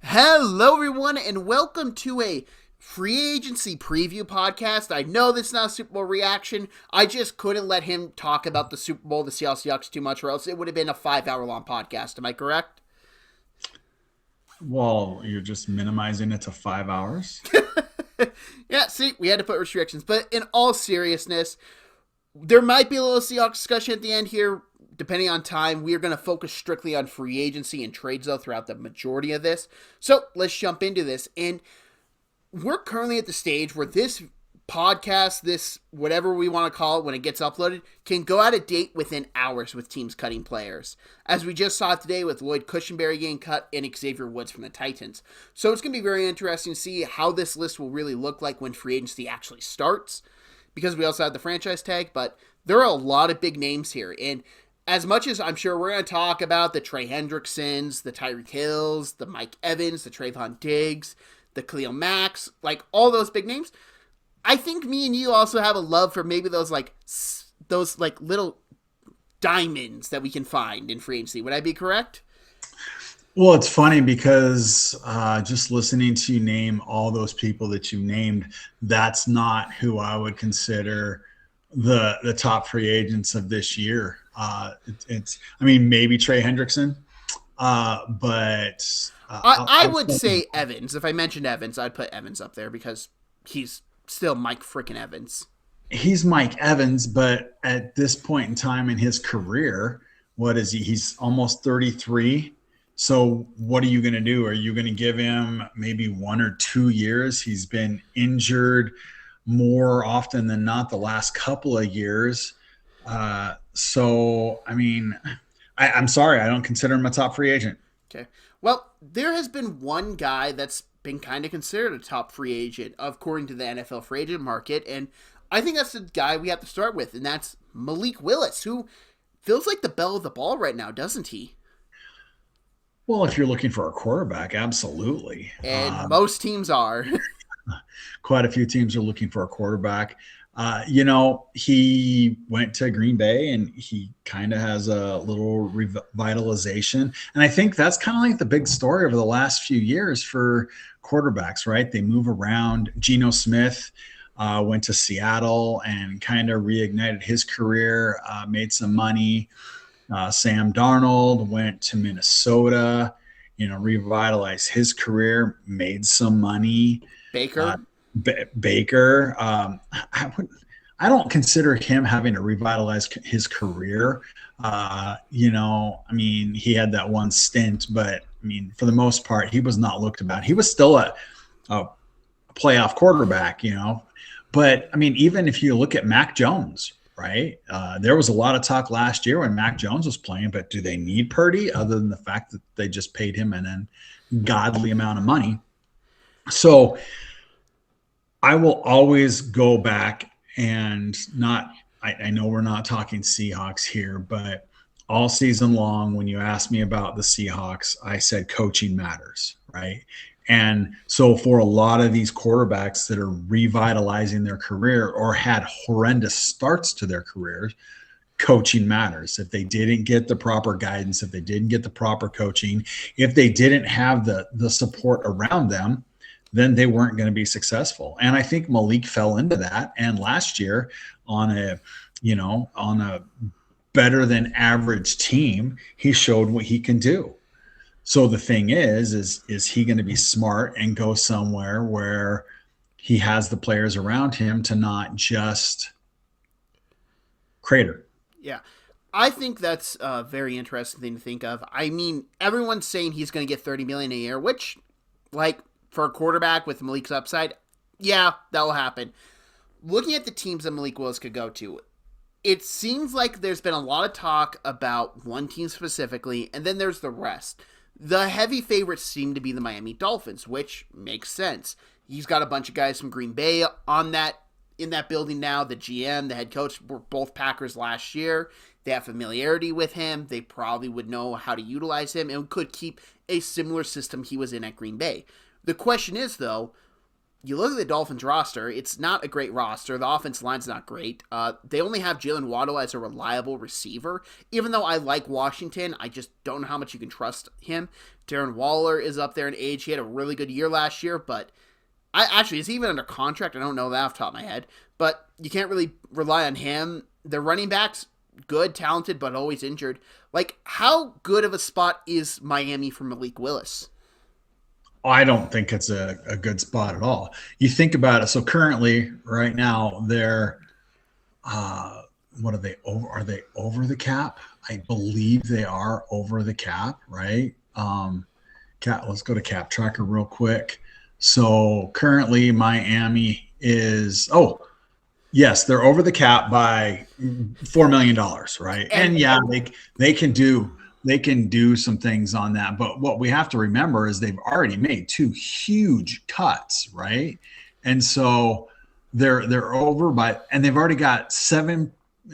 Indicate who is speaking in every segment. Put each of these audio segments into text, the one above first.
Speaker 1: Hello, everyone, and welcome to a free agency preview podcast. I know this is not a Super Bowl reaction. I just couldn't let him talk about the Super Bowl, the Seattle Seahawks, too much, or else it would have been a 5 hour long podcast. Am I correct?
Speaker 2: Well, you're just minimizing it to 5 hours.
Speaker 1: Yeah, see, we had to put restrictions. But in all seriousness, there might be a little Seahawks discussion at the end here. Depending on time, we are going to focus strictly on free agency and trades, though, throughout the majority of this. So let's jump into this. And we're currently at the stage where this podcast, this whatever we want to call it when it gets uploaded, can go out of date within hours with teams cutting players. As we just saw today with Lloyd Cushenberry getting cut and Xavier Woods from the Titans. So it's going to be very interesting to see how this list will really look like when free agency actually starts. Because we also have the franchise tag, but there are a lot of big names here. And as much as I'm sure we're going to talk about the Trey Hendricksons, the Tyreek Hills, the Mike Evans, the Trayvon Diggs, the Khalil Macks, like all those big names, I think me and you also have a love for maybe those little diamonds that we can find in free agency. Would I be correct?
Speaker 2: Well, it's funny because just listening to you name all those people that you named, that's not who I would consider the top free agents of this year. I mean, maybe Trey Hendrickson, but
Speaker 1: I would say Evans. If I mentioned Evans, I'd put Evans up there because he's still Mike freaking Evans.
Speaker 2: he's Mike Evans, but at this point in time in his career, what is he? He's almost 33. So what are you going to do? Are you going to give him maybe 1 or 2 years? He's been injured more often than not the last couple of years. So, I mean, I'm sorry. I don't consider him a top free agent.
Speaker 1: Okay. Well, there has been one guy that's been kind of considered a top free agent according to the NFL free agent market, and I think that's the guy we have to start with, and that's Malik Willis, who feels like the belle of the ball right now, doesn't he?
Speaker 2: Well, if you're looking for a quarterback, absolutely.
Speaker 1: And most teams are.
Speaker 2: Quite a few teams are looking for a quarterback. He went to Green Bay and he kind of has a little revitalization. And I think that's kind of like the big story over the last few years for quarterbacks, right? They move around. Geno Smith went to Seattle and kind of reignited his career, made some money. Sam Darnold went to Minnesota, revitalized his career, made some money.
Speaker 1: Baker.
Speaker 2: Baker. I don't consider him having to revitalize his career. I mean, he had that one stint, but I mean, for the most part, he was not looked about. He was still a playoff quarterback, But I mean, even if you look at Mac Jones, right? There was a lot of talk last year when Mac Jones was playing, but do they need Purdy other than the fact that they just paid him an ungodly amount of money? So I will always go back and I know we're not talking Seahawks here, but all season long, when you asked me about the Seahawks, I said coaching matters, right? And so for a lot of these quarterbacks that are revitalizing their career or had horrendous starts to their careers, coaching matters. If they didn't get the proper guidance, if they didn't get the proper coaching, if they didn't have the support around them, then they weren't going to be successful. And I think Malik fell into that. And last year on a better than average team, he showed what he can do. So the thing is he going to be smart and go somewhere where he has the players around him to not just crater?
Speaker 1: Yeah. I think that's a very interesting thing to think of. I mean, everyone's saying he's going to get $30 million a year, which, like, for a quarterback with Malik's upside, yeah, that will happen. Looking at the teams that Malik Willis could go to, it seems like there's been a lot of talk about one team specifically, and then there's the rest. The heavy favorites seem to be the Miami Dolphins, which makes sense. He's got a bunch of guys from Green Bay in that building now. The GM, the head coach were both Packers last year. They have familiarity with him. They probably would know how to utilize him and could keep a similar system he was in at Green Bay. The question is, though, you look at the Dolphins roster, it's not a great roster. The offense line's not great. They only have Jalen Waddle as a reliable receiver. Even though I like Washington, I just don't know how much you can trust him. Darren Waller is up there in age. He had a really good year last year, but is he even under contract? I don't know that off the top of my head. But you can't really rely on him. The running backs, good, talented, but always injured. Like, how good of a spot is Miami for Malik Willis?
Speaker 2: I don't think it's a good spot at all. You think about it. So currently, right now, they're what are they over? Are they over the cap? I believe they are over the cap, right? Let's go to Cap Tracker real quick. So currently, Miami is yes, they're over the cap by $4 million, right? And yeah, they can do some things on that. But what we have to remember is they've already made 2 huge cuts, right? And so they're over by, and they've already got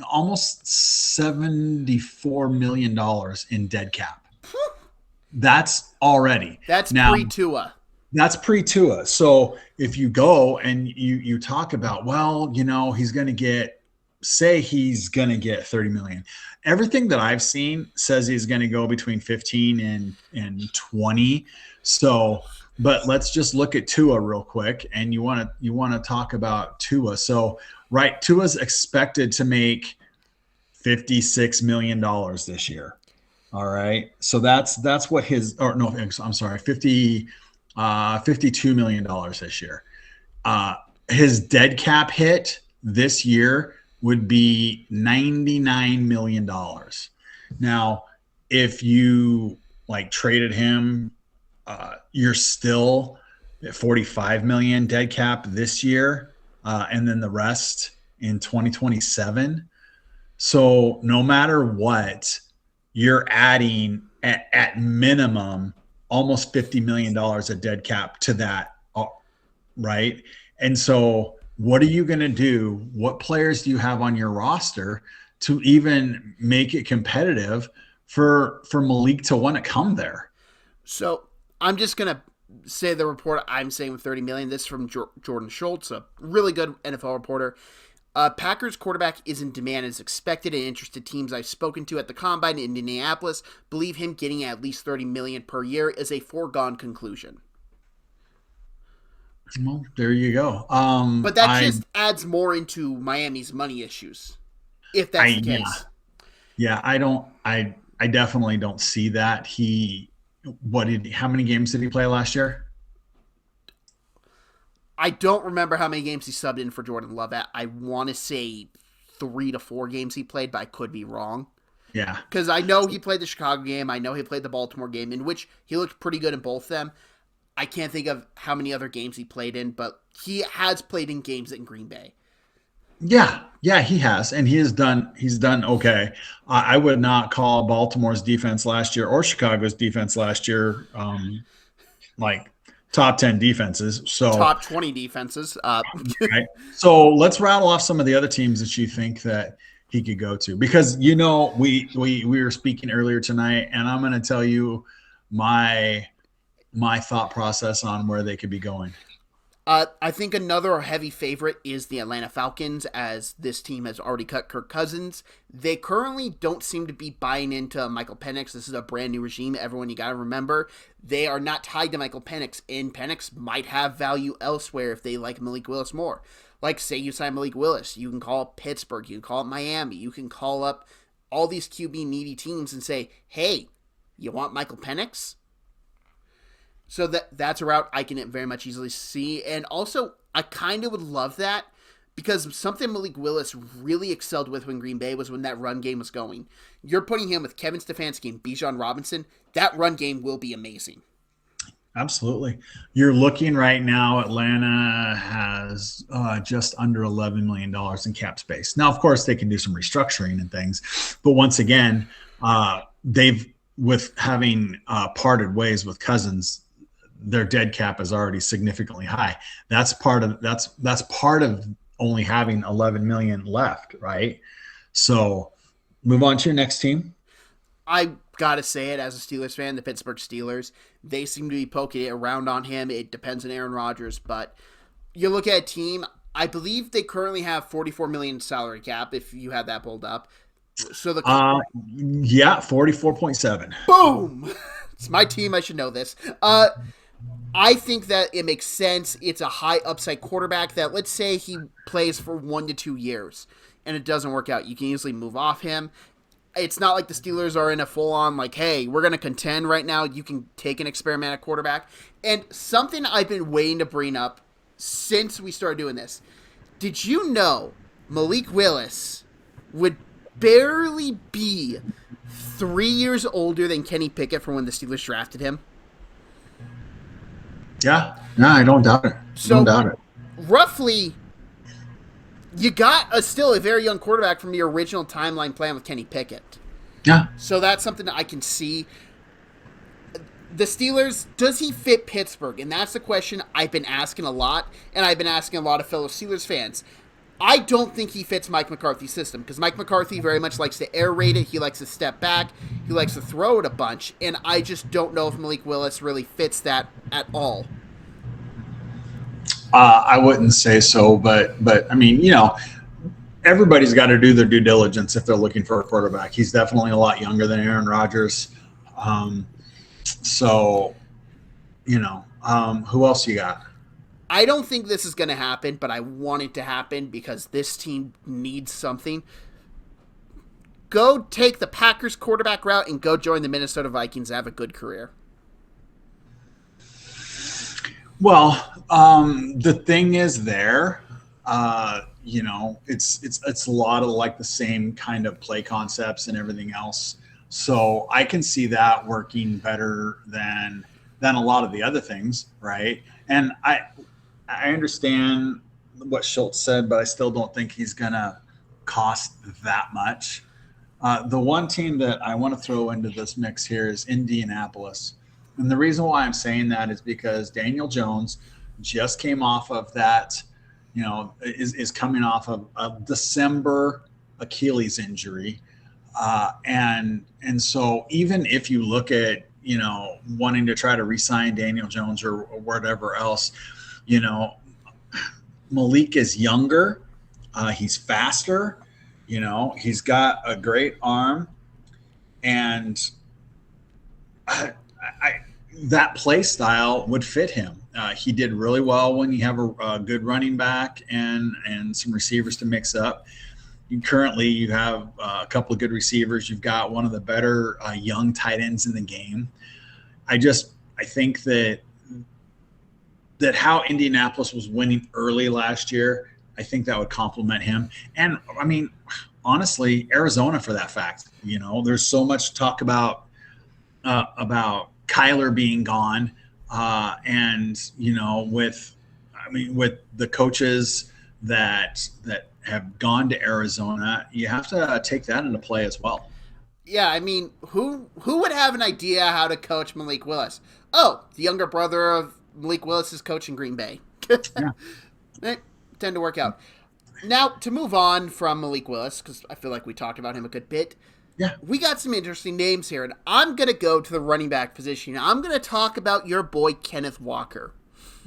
Speaker 2: almost $74 million in dead cap. That's already.
Speaker 1: That's pre-Tua.
Speaker 2: That's pre-Tua. So if you go and you talk about, well, he's going to get 30 million. Everything that I've seen says he's going to go between 15 and 20. So, but let's just look at Tua real quick. And you want to talk about Tua. So, right, Tua's expected to make $56 million this year. All right. So that's what $52 million this year. His dead cap hit this year would be $99 million. Now, if you traded him, you're still at $45 million dead cap this year, and then the rest in 2027. So no matter what, you're adding at minimum almost $50 million of dead cap to that, right? And so what are you going to do? What players do you have on your roster to even make it competitive for Malik to want to come there?
Speaker 1: So I'm just going to say the report I'm saying with 30 million. This is from Jordan Schultz, a really good NFL reporter. Packers quarterback is in demand as expected, and interested teams I've spoken to at the Combine in Indianapolis believe him getting at least $30 million per year is a foregone conclusion.
Speaker 2: Well, there you go.
Speaker 1: But that just adds more into Miami's money issues, if that's the case.
Speaker 2: Yeah, I definitely don't see that. How many games did he play last year?
Speaker 1: I don't remember how many games he subbed in for Jordan Love at. I want to say 3 to 4 games he played, but I could be wrong.
Speaker 2: Yeah.
Speaker 1: Because I know he played the Chicago game. I know he played the Baltimore game, in which he looked pretty good in both of them. I can't think of how many other games he played in, but he has played in games in Green Bay.
Speaker 2: Yeah, he has, and he's done okay. I would not call Baltimore's defense last year or Chicago's defense last year top 10 defenses. So
Speaker 1: top 20 defenses.
Speaker 2: Right. So let's rattle off some of the other teams that you think that he could go to, because we were speaking earlier tonight, and I'm going to tell you my thought process on where they could be going.
Speaker 1: I think another heavy favorite is the Atlanta Falcons, as this team has already cut Kirk Cousins. They currently don't seem to be buying into Michael Penix. This is a brand new regime. Everyone, you got to remember, they are not tied to Michael Penix, and Penix might have value elsewhere if they like Malik Willis more. Like, say you sign Malik Willis, you can call up Pittsburgh, you can call up Miami, you can call up all these QB needy teams and say, hey, you want Michael Penix? So that's a route I can very much easily see. And also, I kind of would love that, because something Malik Willis really excelled with when Green Bay was when that run game was going. You're putting him with Kevin Stefanski and Bijan Robinson. That run game will be amazing.
Speaker 2: Absolutely. You're looking right now, Atlanta has just under $11 million in cap space. Now, of course, they can do some restructuring and things. But once again, with having parted ways with Cousins, their dead cap is already significantly high. That's part of only having 11 million left, right? So move on to your next team.
Speaker 1: I gotta say it, as a Steelers fan, the Pittsburgh Steelers, they seem to be poking it around on him. It depends on Aaron Rodgers, but you look at a team, I believe they currently have 44 million salary cap, if you have that pulled up. So
Speaker 2: Yeah, 44.7.
Speaker 1: boom! It's my team, I should know this. I think that it makes sense. It's a high upside quarterback that, let's say he plays for 1 to 2 years and it doesn't work out. You can easily move off him. It's not like the Steelers are in a full-on, like, hey, we're going to contend right now. You can take an experiment at quarterback. And something I've been waiting to bring up since we started doing this. Did you know Malik Willis would barely be 3 years older than Kenny Pickett from when the Steelers drafted him?
Speaker 2: Yeah, no, I don't doubt it. Don't doubt it.
Speaker 1: Roughly, you got still a very young quarterback from the original timeline plan with Kenny Pickett.
Speaker 2: Yeah.
Speaker 1: So that's something that I can see. The Steelers, does he fit Pittsburgh? And that's the question I've been asking a lot, and I've been asking a lot of fellow Steelers fans. I don't think he fits Mike McCarthy's system, because Mike McCarthy very much likes to air raid it. He likes to step back. He likes to throw it a bunch, and I just don't know if Malik Willis really fits that at all.
Speaker 2: I wouldn't say so, but I mean, everybody's got to do their due diligence if they're looking for a quarterback. He's definitely a lot younger than Aaron Rodgers. So, who else you got?
Speaker 1: I don't think this is going to happen, but I want it to happen because this team needs something. Go take the Packers quarterback route and go join the Minnesota Vikings and have a good career.
Speaker 2: Well, the thing is there, it's a lot of like the same kind of play concepts and everything else. So I can see that working better than a lot of the other things, right? And I understand what Schultz said, but I still don't think he's going to cost that much. The one team that I want to throw into this mix here is Indianapolis. And the reason why I'm saying that is because Daniel Jones just came off of that, is coming off of a December Achilles injury. And so even if you look at, wanting to try to re-sign Daniel Jones or whatever else, Malik is younger. He's faster. He's got a great arm. And that play style would fit him. He did really well when you have a good running back and some receivers to mix up. Currently, you have a couple of good receivers. You've got one of the better young tight ends in the game. I think that how Indianapolis was winning early last year, I think that would complement him. And I mean, honestly, Arizona for that fact. There's so much talk about Kyler being gone, and with the coaches that have gone to Arizona, you have to take that into play as well.
Speaker 1: Yeah, I mean, who would have an idea how to coach Malik Willis? Oh, the younger brother of Malik Willis is coaching Green Bay.
Speaker 2: Yeah.
Speaker 1: They tend to work out. Now, to move on from Malik Willis, because I feel like we talked about him a good bit,
Speaker 2: yeah,
Speaker 1: we got some interesting names here, and I'm going to go to the running back position. I'm going to talk about your boy, Kenneth Walker.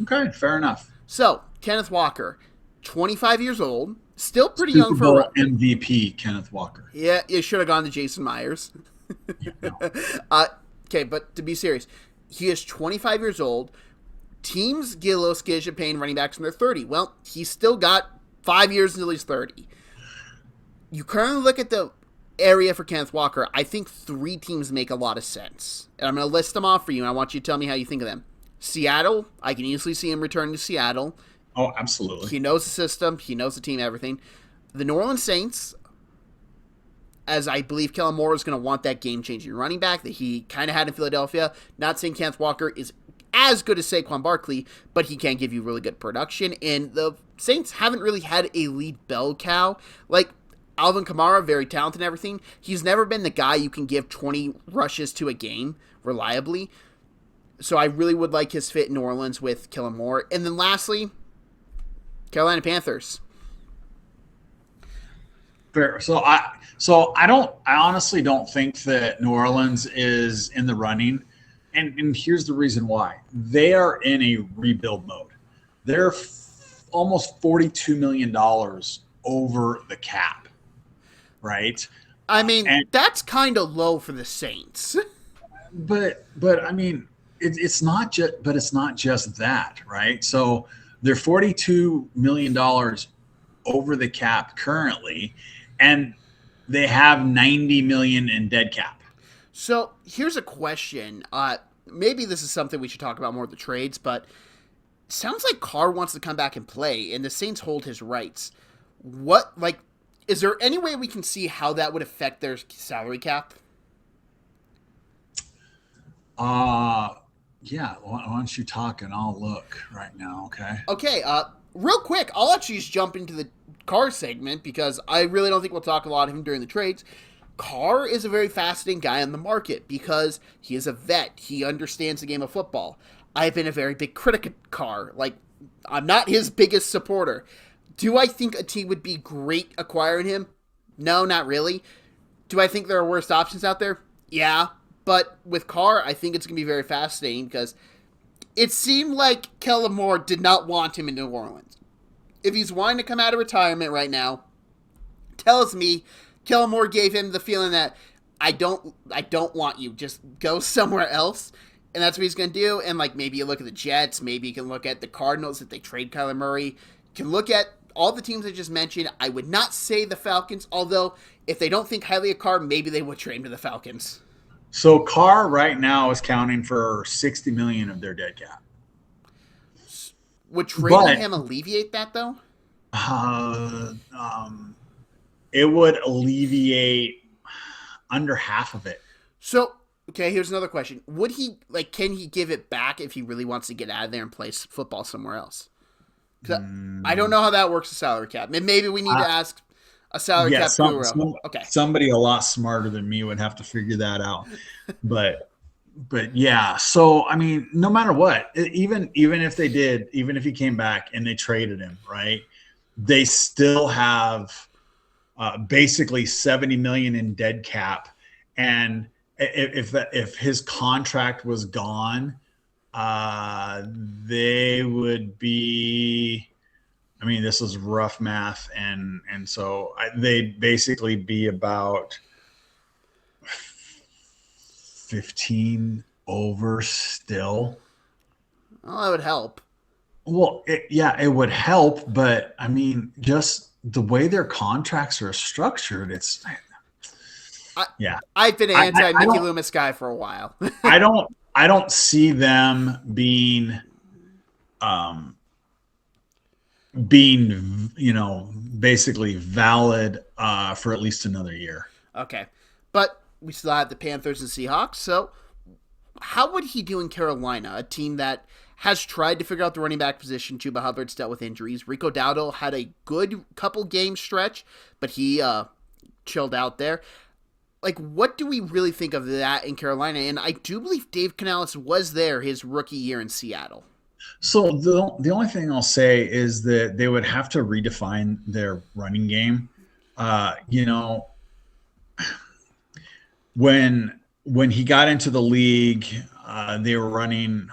Speaker 2: Okay, fair enough.
Speaker 1: So, Kenneth Walker, 25 years old, still pretty
Speaker 2: Super
Speaker 1: young
Speaker 2: Bowl
Speaker 1: for
Speaker 2: MVP Kenneth Walker.
Speaker 1: Yeah, you should have gone to Jason Myers.
Speaker 2: Yeah, no.
Speaker 1: Okay, but to be serious, he is 25 years old. Teams get a little skittish at paying running backs when they're 30. Well, he's still got 5 years until he's 30. You currently look at the area for Kenneth Walker. I think 3 teams make a lot of sense. And I'm going to list them off for you, and I want you to tell me how you think of them. Seattle, I can easily see him returning to Seattle.
Speaker 2: Oh, absolutely.
Speaker 1: He knows the system. He knows the team, everything. The New Orleans Saints, as I believe Kellen Moore is going to want that game-changing running back that he kind of had in Philadelphia. Not saying Kenneth Walker is as good as Saquon Barkley, but he can give you really good production. And the Saints haven't really had a lead bell cow. Like, Alvin Kamara, very talented and everything. He's never been the guy you can give 20 rushes to a game reliably. So I really would like his fit in New Orleans with Kellen Moore. And then lastly, Carolina Panthers.
Speaker 2: Fair. So I honestly don't think that New Orleans is in the running. And here's the reason why. They are in a rebuild mode. They're almost $42 million over the cap, right?
Speaker 1: I mean,
Speaker 2: And
Speaker 1: that's kind of low for the Saints.
Speaker 2: but I mean, it's not just that, right? So they're $42 million over the cap currently, and they have 90 million in dead cap.
Speaker 1: So here's a question. Maybe this is something we should talk about more at the trades, but sounds like Carr wants to come back and play, and the Saints hold his rights. What, like, is there any way we can see how that would affect their salary cap?
Speaker 2: Yeah. Why don't you talk and I'll look right now? Okay.
Speaker 1: Okay, real quick, I'll actually just jump into the Carr segment because I really don't think we'll talk a lot of him during the trades. Carr is a very fascinating guy on the market because he is a vet. He understands the game of football. I've been a very big critic of Carr. Like, I'm not his biggest supporter. Do I think a team would be great acquiring him? No, not really. Do I think there are worse options out there? Yeah. But with Carr, I think it's going to be very fascinating because it seemed like Kellen Moore did not want him in New Orleans. If he's wanting to come out of retirement right now, tells me Kellen Moore gave him the feeling that I don't want you. Just go somewhere else. And that's what he's going to do. And like maybe you look at the Jets, maybe you can look at the Cardinals if they trade Kyler Murray. You can look at all the teams I just mentioned. I would not say the Falcons, although if they don't think highly of Carr, maybe they would trade him to the Falcons.
Speaker 2: So Carr right now is counting for 60 million of their dead cap.
Speaker 1: Would trading him alleviate that though?
Speaker 2: It would alleviate under half of it.
Speaker 1: So, okay, here's another question. Would he, like, can he give it back if he really wants to get out of there and play football somewhere else? I don't know how that works with salary cap. Maybe we need to ask a salary cap guru. Okay.
Speaker 2: Somebody a lot smarter than me would have to figure that out. But yeah, so I mean, no matter what, even if they did, even if he came back and they traded him, right? They still have basically 70 million in dead cap, and if his contract was gone, they would be. I mean, this is rough math, and so they'd basically be about 15 over still.
Speaker 1: Well, that would help.
Speaker 2: Well, it would help, but I mean, just the way their contracts are structured,
Speaker 1: I've been an anti-Mickey Loomis guy for a while.
Speaker 2: I don't see them being, basically valid for at least another year.
Speaker 1: Okay, but we still have the Panthers and Seahawks. So, how would he do in Carolina, a team that has tried to figure out the running back position? Chuba Hubbard's dealt with injuries. Rico Dowdle had a good couple game stretch, but he chilled out there. Like, what do we really think of that in Carolina? And I do believe Dave Canales was there his rookie year in Seattle.
Speaker 2: So the only thing I'll say is that they would have to redefine their running game. When he got into the league, they were running.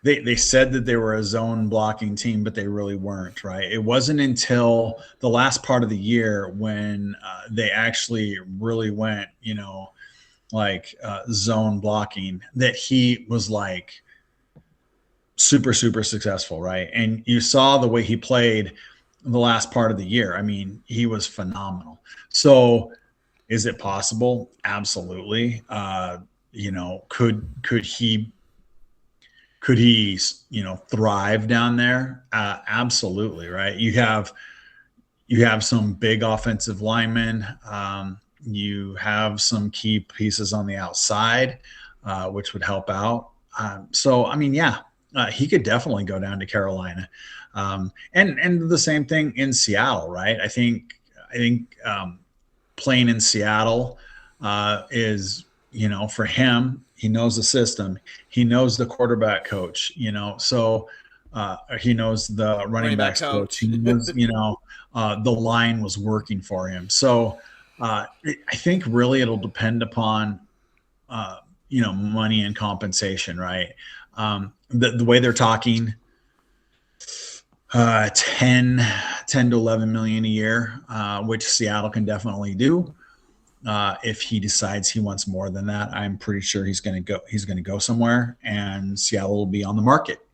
Speaker 2: They said that they were a zone blocking team, but they really weren't, right? It wasn't until the last part of the year when they actually really went, zone blocking, that he was like super, super successful, right? And you saw the way he played the last part of the year. I mean, he was phenomenal. So is it possible? Absolutely. Could he thrive down there? Absolutely. Right. You have some big offensive linemen. You have some key pieces on the outside, which would help out. So, I mean, yeah, he could definitely go down to Carolina. And the same thing in Seattle, right? I think playing in Seattle is, for him, he knows the system. He knows the quarterback coach, so he knows the running backs coach. He knows, the line was working for him. So I think really it'll depend upon, money and compensation, right? The way they're talking, 10 to 11 million a year, which Seattle can definitely do. If he decides he wants more than that, I'm pretty sure he's going to go somewhere, and Seattle will be on the market.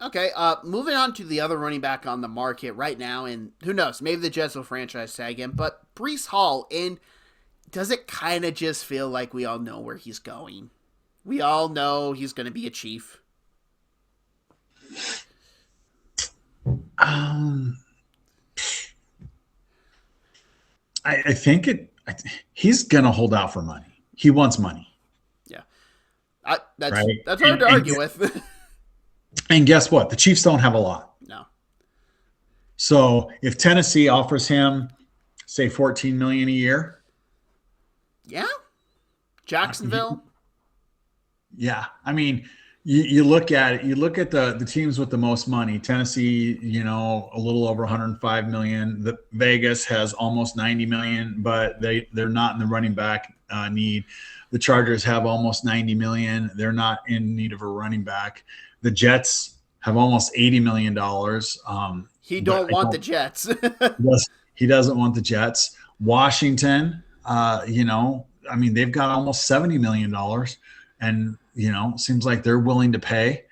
Speaker 1: Okay, moving on to the other running back on the market right now, and who knows, maybe the Jets will franchise tag him, but Breece Hall, and does it kind of just feel like we all know where he's going? We all know he's going to be a Chief.
Speaker 2: I think he's going to hold out for money. He wants money.
Speaker 1: Yeah. That's hard to argue with.
Speaker 2: And guess what? The Chiefs don't have a lot.
Speaker 1: No.
Speaker 2: So if Tennessee offers him, say, $14 million a year.
Speaker 1: Yeah. Jacksonville.
Speaker 2: Yeah. I mean, you look at it, you look at the teams with the most money. Tennessee, a little over 105 million. The Vegas has almost 90 million, but they're not in the running back need. The Chargers have almost 90 million. They're not in need of a running back. The Jets have almost $80 million.
Speaker 1: He don't want the Jets.
Speaker 2: He doesn't want the Jets. Washington, they've got almost $70 million, and seems like they're willing to pay.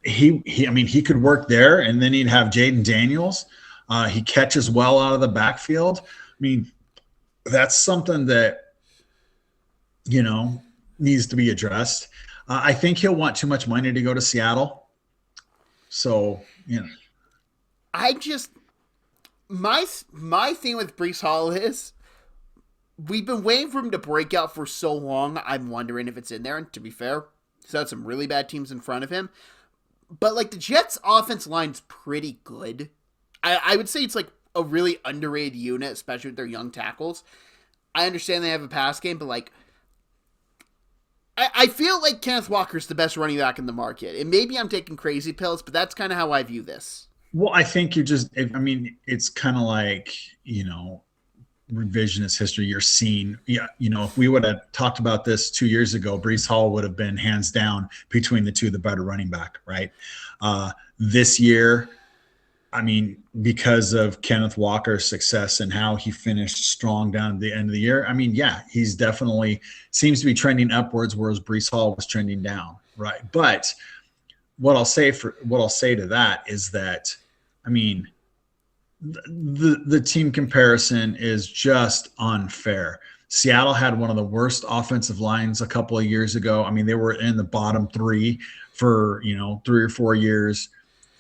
Speaker 2: He could work there, and then he'd have Jaden Daniels. He catches well out of the backfield. I mean, that's something that needs to be addressed. I think he'll want too much money to go to Seattle. So,
Speaker 1: I just my thing with Breece Hall is we've been waiting for him to break out for so long. I'm wondering if it's in there. And to be fair, he's had some really bad teams in front of him. But like the Jets' offense line's pretty good. I would say it's like a really underrated unit, especially with their young tackles. I understand they have a pass game, but like I feel like Kenneth Walker's the best running back in the market. And maybe I'm taking crazy pills, but that's kind of how I view this.
Speaker 2: Well, I think it's kind of like, revisionist history. You're seeing, if we would have talked about this 2 years ago, Breece Hall would have been hands down between the two, the better running back, right? This year, because of Kenneth Walker's success and how he finished strong down at the end of the year, he's definitely seems to be trending upwards, whereas Breece Hall was trending down, right? But what I'll say to that is that, the team comparison is just unfair. Seattle had one of the worst offensive lines a couple of years ago. They were in the bottom three for 3 or 4 years.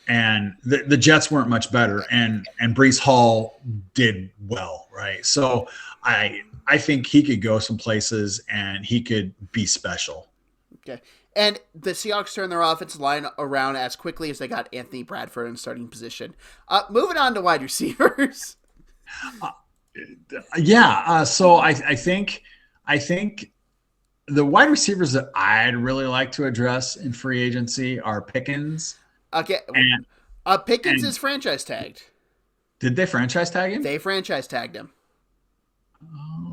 Speaker 2: And the Jets weren't much better, and Breece Hall did well, right? So I think he could go some places and he could be special.
Speaker 1: Okay. And the Seahawks turned their offensive line around as quickly as they got Anthony Bradford in starting position. Moving on to wide receivers.
Speaker 2: So I think the wide receivers that I'd really like to address in free agency are Pickens.
Speaker 1: Okay. Pickens is franchise tagged.
Speaker 2: Did they franchise tag him?
Speaker 1: They franchise tagged him.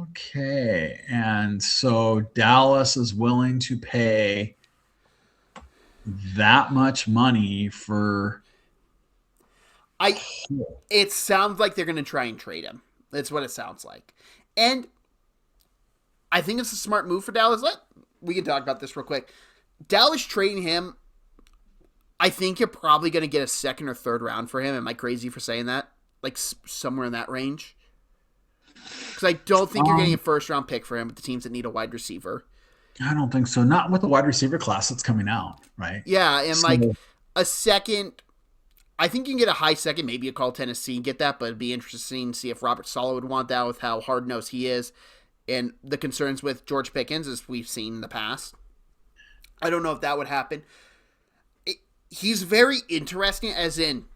Speaker 2: Okay. And so Dallas is willing to pay that much money for.
Speaker 1: It sounds like they're going to try and trade him. That's what it sounds like. And I think it's a smart move for Dallas. We can talk about this real quick. Dallas trading him, I think you're probably going to get a second or third round for him. Am I crazy for saying that? Like somewhere in that range? Because I don't think you're getting a first round pick for him with the teams that need a wide receiver.
Speaker 2: I don't think so. Not with the wide receiver class that's coming out, right?
Speaker 1: Yeah, and a second, I think you can get a high second, maybe you call Tennessee and get that, but it'd be interesting to see if Robert Saleh would want that with how hard-nosed he is and the concerns with George Pickens, as we've seen in the past. I don't know if that would happen. He's very interesting, as in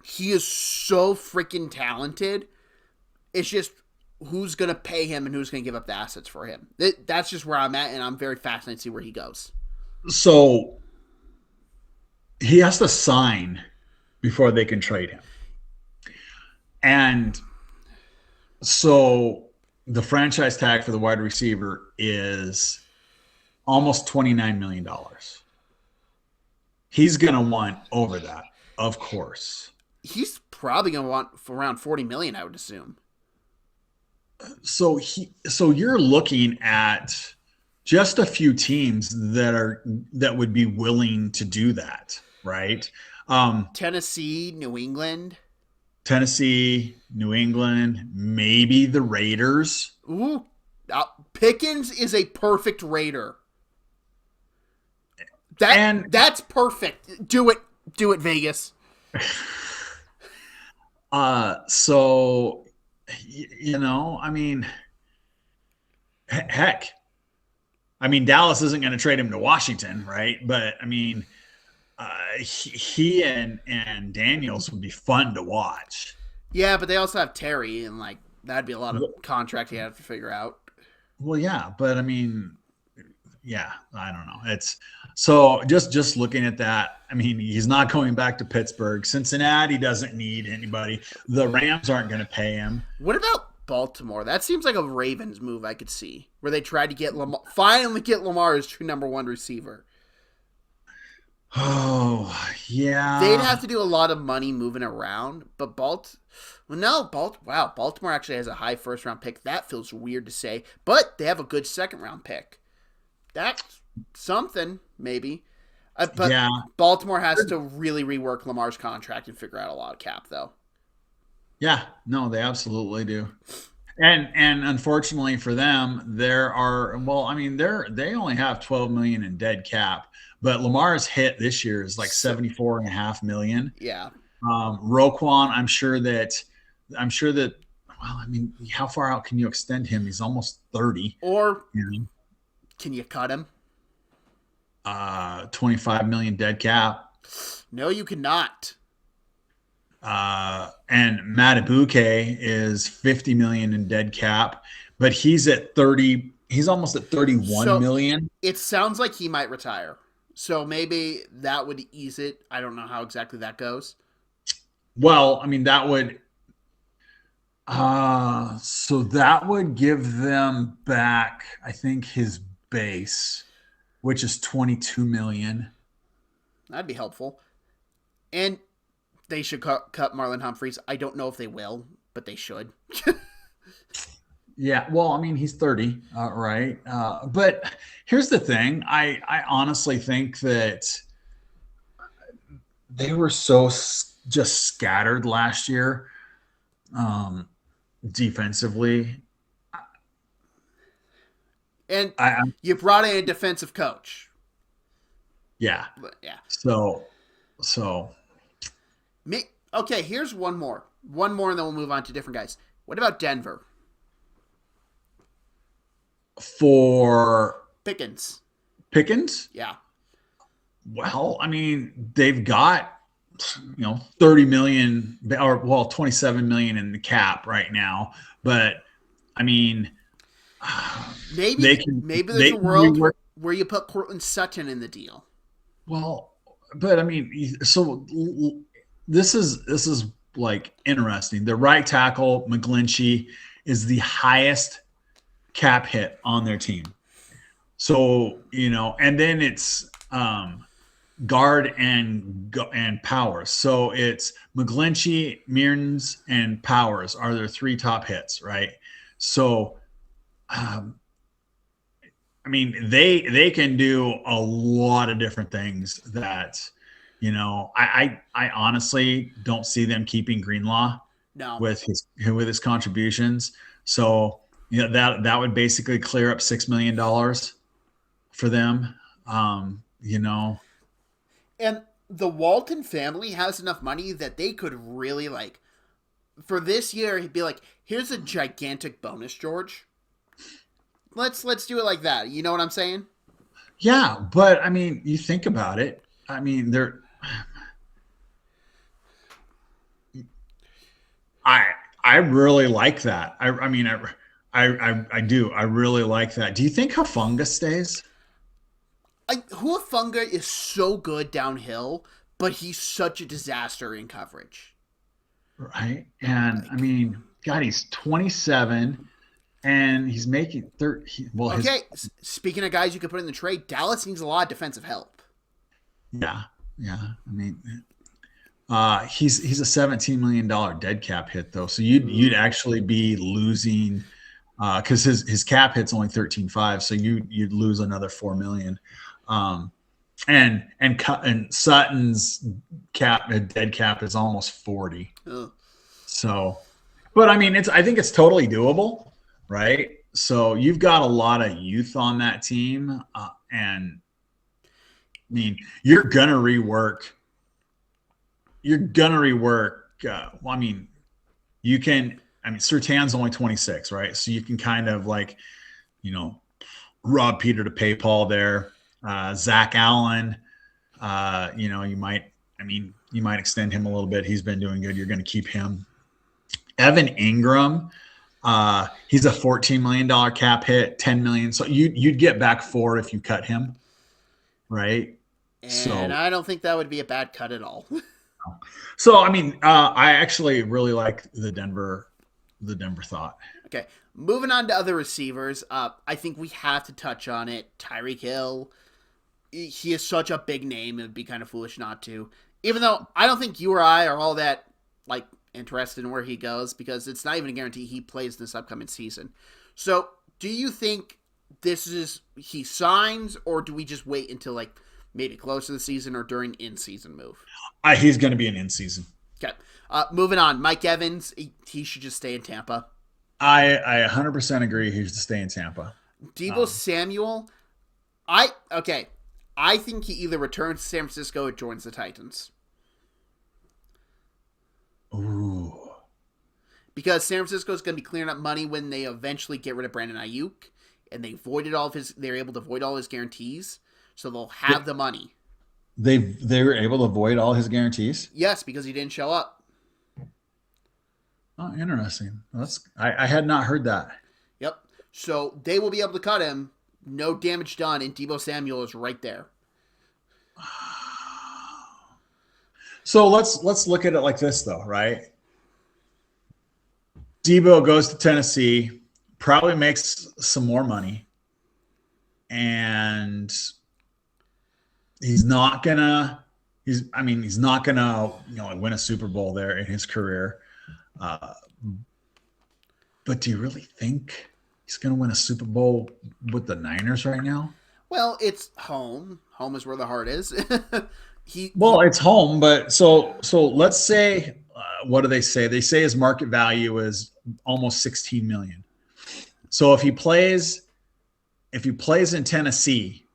Speaker 1: he is so freaking talented. It's just who's going to pay him and who's going to give up the assets for him. That's just where I'm at, and I'm very fascinated to see where he goes.
Speaker 2: So he has to sign before they can trade him. And so the franchise tag for the wide receiver is almost $29 million. he's going to want over that, of course.
Speaker 1: He's probably going to want for around 40 million, I would assume.
Speaker 2: So you're looking at just a few teams that would be willing to do that, right?
Speaker 1: Tennessee, New England.
Speaker 2: Tennessee, New England, maybe the Raiders.
Speaker 1: Ooh, Pickens is a perfect Raider. That's perfect. Do it, Vegas.
Speaker 2: So I mean, heck, I mean, Dallas isn't going to trade him to Washington, right? But I mean, he and Daniels would be fun to watch.
Speaker 1: Yeah, but they also have Terry, and like that'd be a lot of contract you have to figure out.
Speaker 2: Well, yeah, but I mean, yeah, I don't know. It's so just looking at that. I mean, he's not going back to Pittsburgh. Cincinnati doesn't need anybody. The Rams aren't going to pay him.
Speaker 1: What about Baltimore? That seems like a Ravens move I could see, where they tried to finally get Lamar as true number one receiver.
Speaker 2: Oh, yeah.
Speaker 1: They'd have to do a lot of money moving around, but Baltimore actually has a high first round pick. That feels weird to say, but they have a good second round pick. That's something, maybe. But yeah. Baltimore has to really rework Lamar's contract and figure out a lot of cap, though.
Speaker 2: Yeah, no, they absolutely do. And unfortunately for them, they only have 12 million in dead cap, but Lamar's hit this year is like 74.5 million.
Speaker 1: Yeah.
Speaker 2: Roquan, I'm sure that well, I mean, how far out can you extend him? He's almost 30.
Speaker 1: Or can you cut him?
Speaker 2: 25 million dead cap.
Speaker 1: No, you cannot.
Speaker 2: And Matabuke is 50 million in dead cap, but he's at 30. He's almost at 31 million.
Speaker 1: It sounds like he might retire. So maybe that would ease it. I don't know how exactly that goes.
Speaker 2: Well, I mean, that would give them back, I think, his base, which is 22 million.
Speaker 1: That'd be helpful. And they should cut Marlon Humphreys. I don't know if they will, but they should.
Speaker 2: Yeah, well, I mean, he's 30, right? But here's the thing. I honestly think that they were so just scattered last year defensively.
Speaker 1: And you brought in a defensive coach.
Speaker 2: Yeah.
Speaker 1: Yeah.
Speaker 2: So.
Speaker 1: Okay, here's one more. One more, and then we'll move on to different guys. What about Denver?
Speaker 2: For
Speaker 1: Pickens?
Speaker 2: Yeah. Well, I mean, they've got 30 million or 27 million in the cap right now, but I mean,
Speaker 1: maybe there's a world where you put Courtland Sutton in the deal.
Speaker 2: Well, but I mean, so this is like interesting. The right tackle McGlinchey is the highest cap hit on their team. So, and then it's guard and Powers. So it's McGlinchey, Mearns, and Powers are their three top hits, right? So, I mean, they can do a lot of different things that, I honestly don't see them keeping Greenlaw with his contributions. So, that would basically clear up $6 million for them. And
Speaker 1: the Walton family has enough money that they could really for this year, he'd be like, here's a gigantic bonus, George. Let's do it like that. You know what I'm saying?
Speaker 2: Yeah, but I mean, you think about it. I mean, I really like that. I mean, I do. I really like that. Do you think Hufanga stays?
Speaker 1: Hufanga is so good downhill, but he's such a disaster in coverage.
Speaker 2: Right. And I mean, God, he's 27 and he's making 30. Well,
Speaker 1: speaking of guys you could put in the trade, Dallas needs a lot of defensive help.
Speaker 2: Yeah. Yeah, I mean, he's a $17 million dead cap hit though, so you'd actually be losing because his cap hit's only 13.5, so you'd lose another 4 million. And Sutton's dead cap is almost 40.
Speaker 1: Ugh.
Speaker 2: So, but I mean, I think it's totally doable, right? So you've got a lot of youth on that team, and I mean, you're gonna rework. Well, I mean, you can. I mean, Surtan's only 26, right? So you can kind of like, rob Peter to pay Paul there. Zach Allen, you might extend him a little bit. He's been doing good. You're going to keep him. Evan Ingram, he's a $14 million cap hit, $10 million. So you'd get back 4 if you cut him, right?
Speaker 1: And I don't think that would be a bad cut at all.
Speaker 2: So I mean, I actually really like the Denver thought.
Speaker 1: Okay, moving on to other receivers. I think we have to touch on it. Tyreek Hill. He is such a big name. It would be kind of foolish not to. Even though I don't think you or I are all that interested in where he goes, because it's not even a guarantee he plays this upcoming season. So, do you think this is he signs, or do we just wait until maybe close to the season or during in-season move?
Speaker 2: He's going to be an in-season.
Speaker 1: Okay. Moving on. Mike Evans, he should just stay in Tampa.
Speaker 2: I 100% agree he should stay in Tampa.
Speaker 1: Deebo Samuel, I think he either returns to San Francisco or joins the Titans.
Speaker 2: Ooh.
Speaker 1: Because San Francisco is going to be clearing up money when they eventually get rid of Brandon Ayuk, and they're able to void all his guarantees, so they'll have the money.
Speaker 2: They were able to avoid all his guarantees?
Speaker 1: Yes, because he didn't show up.
Speaker 2: Oh, interesting. I had not heard that.
Speaker 1: Yep. So they will be able to cut him. No damage done, and Deebo Samuel is right there.
Speaker 2: So let's look at it like this, though, right? Deebo goes to Tennessee, probably makes some more money, and he's not gonna win a Super Bowl there in his career. But do you really think he's gonna win a Super Bowl with the Niners right now?
Speaker 1: Well, it's home. Home is where the heart is.
Speaker 2: It's home, but so let's say, what do they say? They say his market value is almost 16 million. So if he plays in Tennessee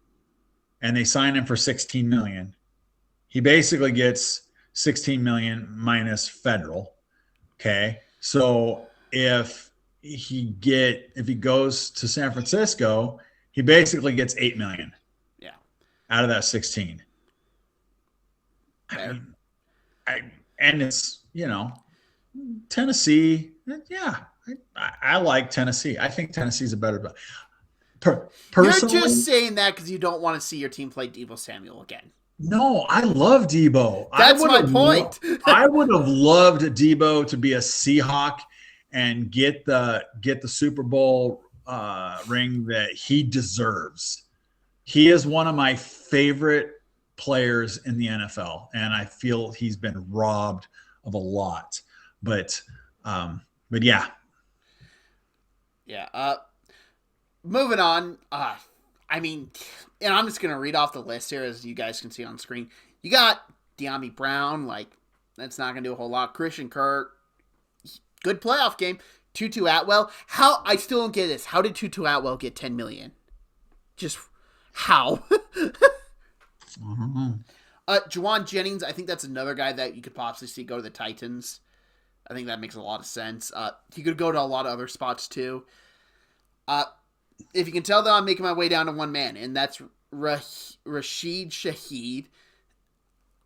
Speaker 2: and they sign him for 16 million, he basically gets 16 million minus federal. Okay. So if he goes to San Francisco, he basically gets 8 million.
Speaker 1: Yeah.
Speaker 2: Out of that 16. And it's, Tennessee. Yeah. I like Tennessee. I think Tennessee's a better. Personally,
Speaker 1: you're just saying that because you don't want to see your team play Deebo Samuel again.
Speaker 2: No, I love Deebo.
Speaker 1: That's my point.
Speaker 2: I would have loved Deebo to be a Seahawk and get the Super Bowl ring that he deserves. He is one of my favorite players in the NFL, and I feel he's been robbed of a lot. But yeah.
Speaker 1: Yeah. Moving on. And I'm just gonna read off the list here, as you guys can see on screen. You got De'Ami Brown, that's not gonna do a whole lot. Christian Kirk, good playoff game. Tutu Atwell. I still don't get this. How did Tutu Atwell get 10 million? Just how? Juwan Jennings, I think that's another guy that you could possibly see go to the Titans. I think that makes a lot of sense. He could go to a lot of other spots too. If you can tell, though, I'm making my way down to one man, and that's Rashid Shaheed.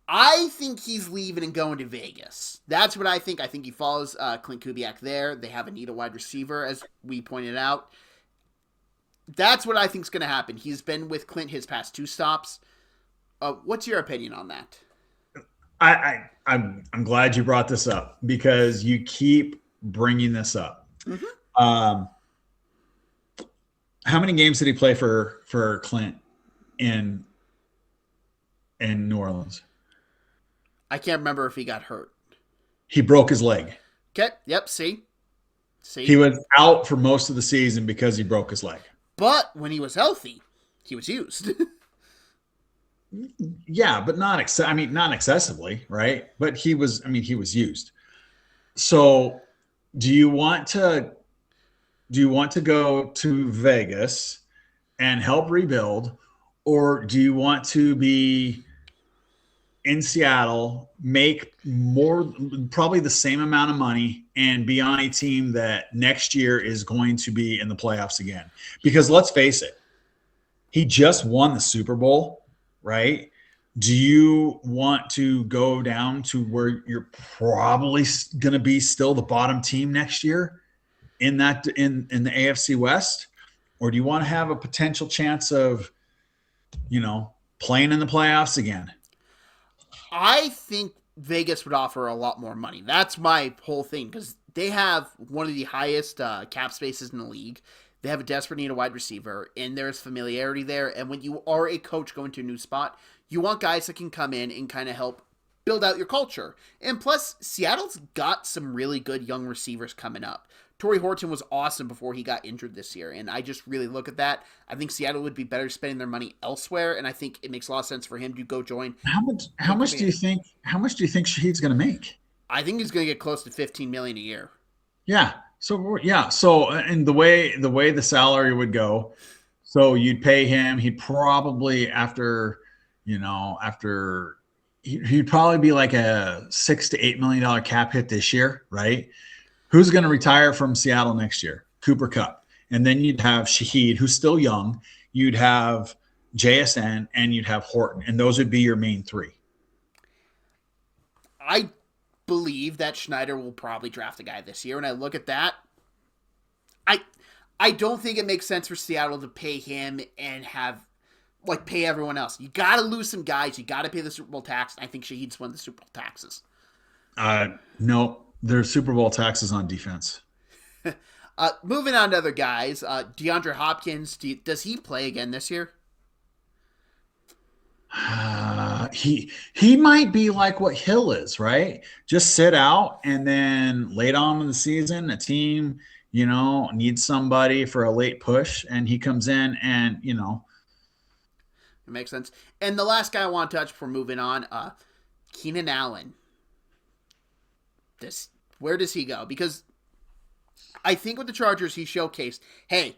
Speaker 1: I think he's leaving and going to Vegas. That's what I think. I think he follows Clint Kubiak there. They have a need a wide receiver, as we pointed out. That's what I think is going to happen. He's been with Clint his past 2 stops. What's your opinion on that?
Speaker 2: I'm glad you brought this up, because you keep bringing this up. Mm-hmm. How many games did he play for Clint in New Orleans?
Speaker 1: I can't remember if he got hurt.
Speaker 2: He broke his leg.
Speaker 1: Okay. Yep. See.
Speaker 2: He was out for most of the season because he broke his leg.
Speaker 1: But when he was healthy, he was used.
Speaker 2: Yeah, but not excessively, right? But he was used. So, do you want to go to Vegas and help rebuild, or do you want to be in Seattle, make more, probably the same amount of money, and be on a team that next year is going to be in the playoffs again? Because let's face it, he just won the Super Bowl, right? Do you want to go down to where you're probably going to be still the bottom team next year in the AFC West? Or do you want to have a potential chance of, playing in the playoffs again?
Speaker 1: I think Vegas would offer a lot more money. That's my whole thing, because they have one of the highest cap spaces in the league. They have a desperate need of wide receiver, and there's familiarity there. And when you are a coach going to a new spot, you want guys that can come in and kind of help build out your culture. And plus, Seattle's got some really good young receivers coming up. Torrey Horton was awesome before he got injured this year, and I just really look at that. I think Seattle would be better spending their money elsewhere, and I think it makes a lot of sense for him to go join.
Speaker 2: How much do you think Shaheed's going to make?
Speaker 1: I think he's going to get close to $15 million a year.
Speaker 2: Yeah. So and the way the salary would go, so you'd pay him. He'd probably he'd probably be like a $6 to $8 million cap hit this year, right? Who's going to retire from Seattle next year? Cooper Kupp. And then you'd have Shaheed, who's still young. You'd have JSN, and you'd have Horton. And those would be your main three.
Speaker 1: I believe that Schneider will probably draft a guy this year. And I look at that, I don't think it makes sense for Seattle to pay him and have pay everyone else. You got to lose some guys. You got to pay the Super Bowl tax. I think Shaheed's won the Super Bowl taxes.
Speaker 2: No. There's Super Bowl taxes on defense.
Speaker 1: Moving on to other guys, DeAndre Hopkins, does he play again this year?
Speaker 2: He might be like what Hill is, right? Just sit out, and then late on in the season, a team, needs somebody for a late push, and he comes in and, It
Speaker 1: makes sense. And the last guy I want to touch before moving on, Keenan Allen. Where does he go? Because I think with the Chargers, he showcased, hey,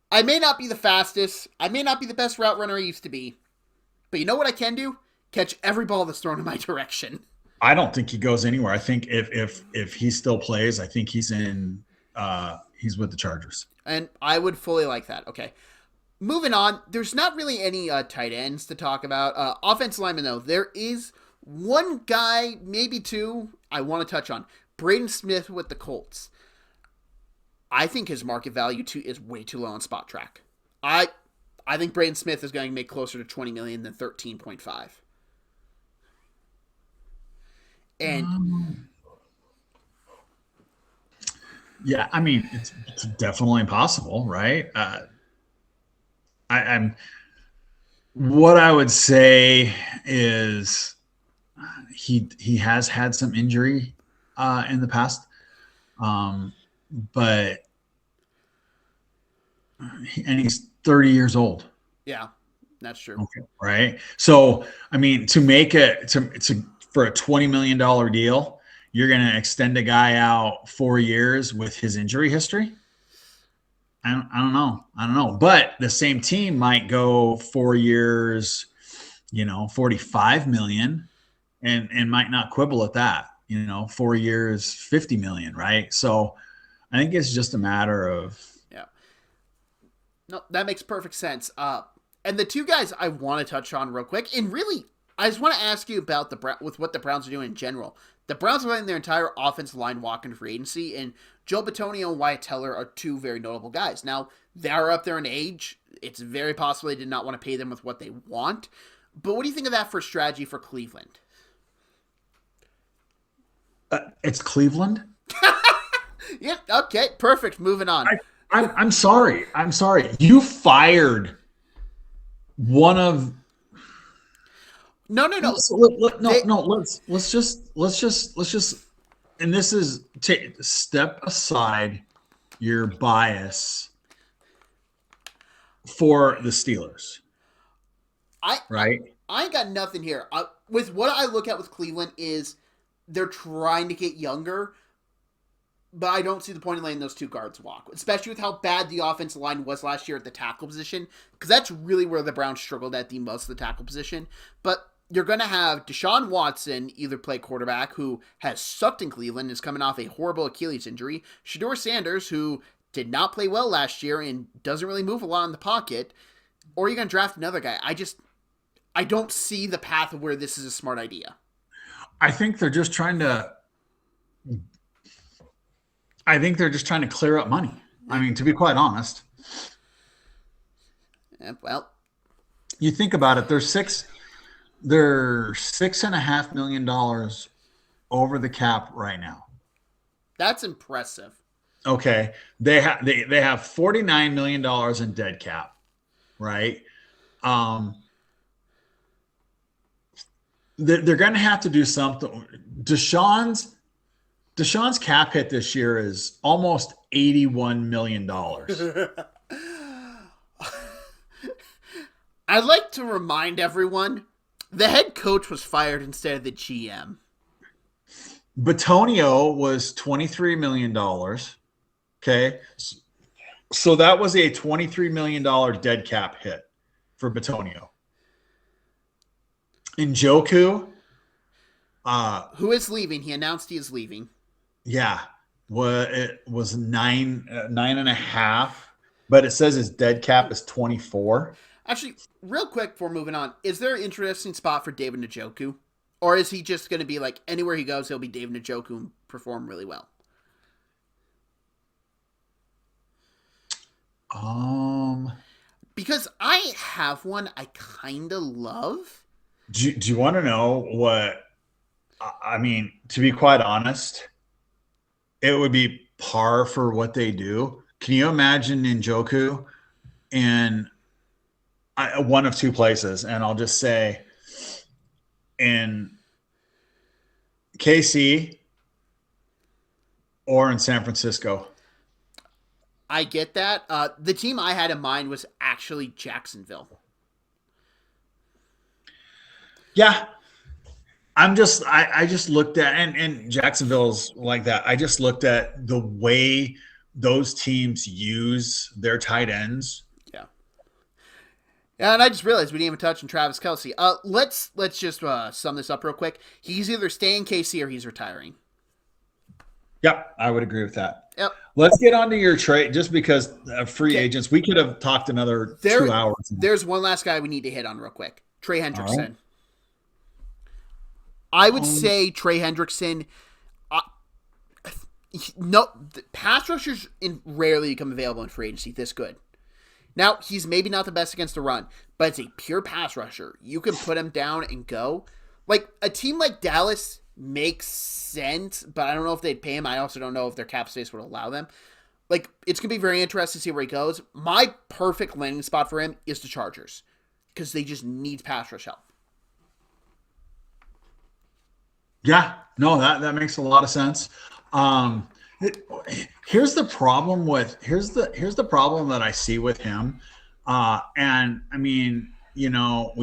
Speaker 1: I may not be the fastest, I may not be the best route runner I used to be, but you know what I can do? Catch every ball that's thrown in my direction.
Speaker 2: I don't think he goes anywhere. I think if he still plays, I think he's with the Chargers.
Speaker 1: And I would fully like that. Okay. Moving on, there's not really any tight ends to talk about. Offensive lineman, though, there is one guy, maybe two, I want to touch on. Braden Smith with the Colts. I think his market value is way too low on Spot Track. I think Braden Smith is going to make closer to $20 million than 13.5. And
Speaker 2: yeah, I mean, it's definitely possible, right? What I would say is he has had some injury in the past, but he's 30 years old.
Speaker 1: Yeah, that's true.
Speaker 2: Okay, right. So I mean, to make it for a $20 million deal, you're going to extend a guy out 4 years with his injury history. I don't know. But the same team might go 4 years, $45 million and might not quibble at that, 4 years, $50 million. Right. So I think it's just a matter of.
Speaker 1: Yeah. No, that makes perfect sense. And the two guys I want to touch on real quick, and really, I just want to ask you about with what the Browns are doing in general. The Browns are letting their entire offensive line walk into free agency, and Joe Bitonio and Wyatt Teller are two very notable guys. Now, they're up there in age. It's very possible they did not want to pay them with what they want. But what do you think of that for strategy for Cleveland?
Speaker 2: It's Cleveland?
Speaker 1: Yeah, okay, perfect. Moving on.
Speaker 2: I'm sorry. You fired one of
Speaker 1: No, no, no.
Speaker 2: Let's just, and this is step aside your bias for the Steelers,
Speaker 1: I
Speaker 2: right?
Speaker 1: I ain't got nothing here. With what I look at with Cleveland is they're trying to get younger, but I don't see the point in letting those two guards walk, especially with how bad the offensive line was last year at the tackle position, because that's really where the Browns struggled at the most, the tackle position. But you're going to have Deshaun Watson either play quarterback, who has sucked in Cleveland, is coming off a horrible Achilles injury, Shedeur Sanders, who did not play well last year and doesn't really move a lot in the pocket, or you're going to draft another guy. I don't see the path of where this is a smart idea.
Speaker 2: I think they're just trying to clear up money. I mean, to be quite honest.
Speaker 1: Well,
Speaker 2: you think about it, they're $6.5 million over the cap right now.
Speaker 1: That's impressive.
Speaker 2: Okay. They have $49 million in dead cap, right? They're going to have to do something. Deshaun's cap hit this year is almost $81 million.
Speaker 1: I'd like to remind everyone, the head coach was fired instead of the GM.
Speaker 2: Bitonio was $23 million. Okay. So that was a $23 million dead cap hit for Bitonio. Njoku,
Speaker 1: who is leaving? He announced he is leaving.
Speaker 2: Yeah, it was 9.5, but it says his dead cap is 24.
Speaker 1: Actually, real quick before moving on, is there an interesting spot for David Njoku, or is he just going to be like anywhere he goes, he'll be David Njoku and perform really well? Because I have one I kind of love.
Speaker 2: Do you want to know what? I mean, to be quite honest, it would be par for what they do. Can you imagine Njoku in one of two places? And I'll just say in KC or in San Francisco.
Speaker 1: I get that. The team I had in mind was actually Jacksonville.
Speaker 2: Yeah. I just looked at, and Jacksonville's like that. I just looked at the way those teams use their tight ends.
Speaker 1: Yeah. Yeah, and I just realized we didn't even touch on Travis Kelce. Let's just sum this up real quick. He's either staying KC or he's retiring.
Speaker 2: Yep, I would agree with that.
Speaker 1: Yep.
Speaker 2: Let's get on to your trade, just because of free agents. We could have talked another 2 hours.
Speaker 1: There's one last guy we need to hit on real quick. Trey Hendrickson. Right. I would say Trey Hendrickson. No, pass rushers rarely become available in free agency this good. Now, he's maybe not the best against the run, but it's a pure pass rusher. You can put him down and go. Like, a team like Dallas makes sense, but I don't know if they'd pay him. I also don't know if their cap space would allow them. Like, it's going to be very interesting to see where he goes. My perfect landing spot for him is the Chargers, because they just need pass rush help.
Speaker 2: Yeah, no, that makes a lot of sense. Here's the problem that I see with him. And I mean, you know,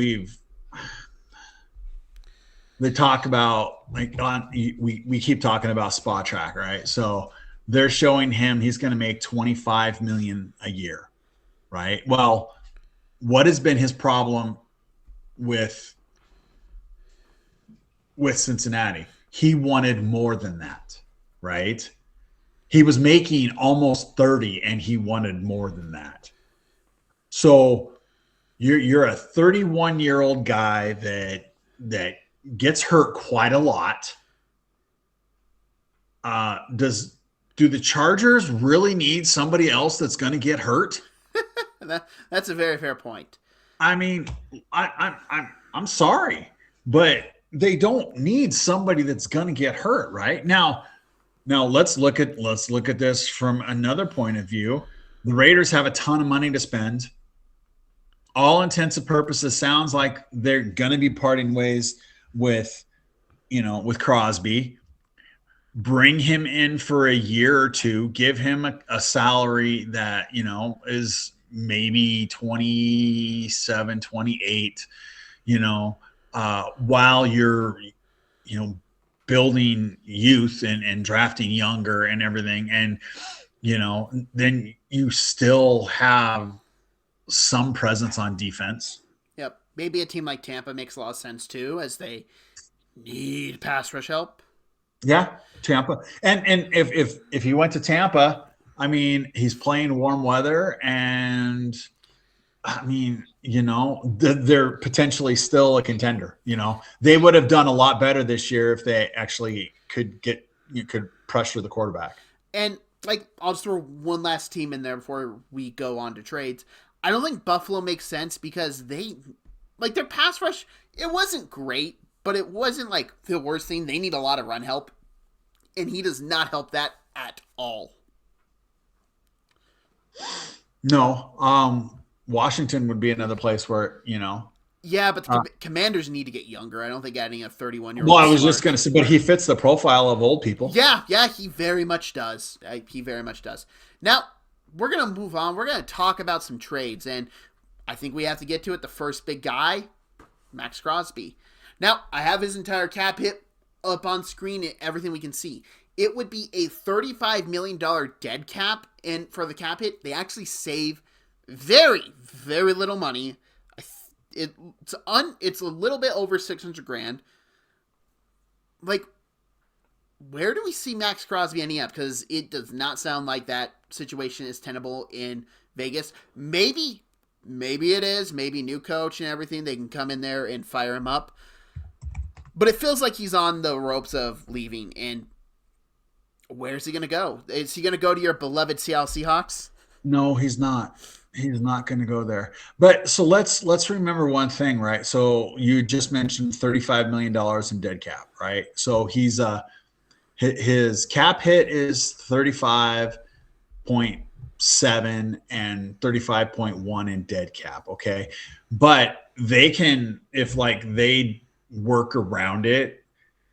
Speaker 2: they talk about we keep talking about Spot Track, right? So they're showing him he's going to make $25 million a year, right? Well, what has been his problem with Cincinnati? He wanted more than that, right? He was making almost 30 and he wanted more than that. So you're a 31-year-old guy that gets hurt quite a lot. Do the Chargers really need somebody else that's going to get hurt?
Speaker 1: That's a very fair point.
Speaker 2: I mean, I'm sorry, but they don't need somebody that's going to get hurt, right? Now let's look at this from another point of view. The Raiders have a ton of money to spend all intents and purposes, sounds like they're going to be parting ways with, with Crosby. Bring him in for a year or two, give him a salary that, is maybe 27, 28, while you're, building youth and drafting younger and everything. And, then you still have some presence on defense.
Speaker 1: Yep. Maybe a team like Tampa makes a lot of sense too, as they need pass rush help.
Speaker 2: Yeah, Tampa. And if he went to Tampa, I mean, he's playing warm weather, and I mean, they're potentially still a contender. They would have done a lot better this year if they actually could pressure the quarterback.
Speaker 1: And I'll just throw one last team in there before we go on to trades. I don't think Buffalo makes sense because their pass rush, it wasn't great, but it wasn't the worst thing. They need a lot of run help, and he does not help that at all.
Speaker 2: No, Washington would be another place where,
Speaker 1: Yeah, but the Commanders need to get younger. I don't think adding a 31-year-old.
Speaker 2: Well, I was just going to say, but he fits the profile of old people.
Speaker 1: Yeah, he very much does. He very much does. Now, we're going to move on. We're going to talk about some trades, and I think we have to get to it. The first big guy, Max Crosby. Now, I have his entire cap hit up on screen, everything we can see. It would be a $35 million dead cap, and for the cap hit, they actually save very, very little money. It's a little bit over $600,000. Where do we see Max Crosby ending up? Because it does not sound like that situation is tenable in Vegas. Maybe it is. Maybe new coach and everything. They can come in there and fire him up. But it feels like he's on the ropes of leaving. And where's he going to go? Is he going to go to your beloved Seattle Seahawks?
Speaker 2: No, he's not. He's not going to go there. But so let's remember one thing, right? So you just mentioned $35 million in dead cap, right? So he's his cap hit is 35.7 and 35.1 in dead cap. Okay. But they can, if they work around it,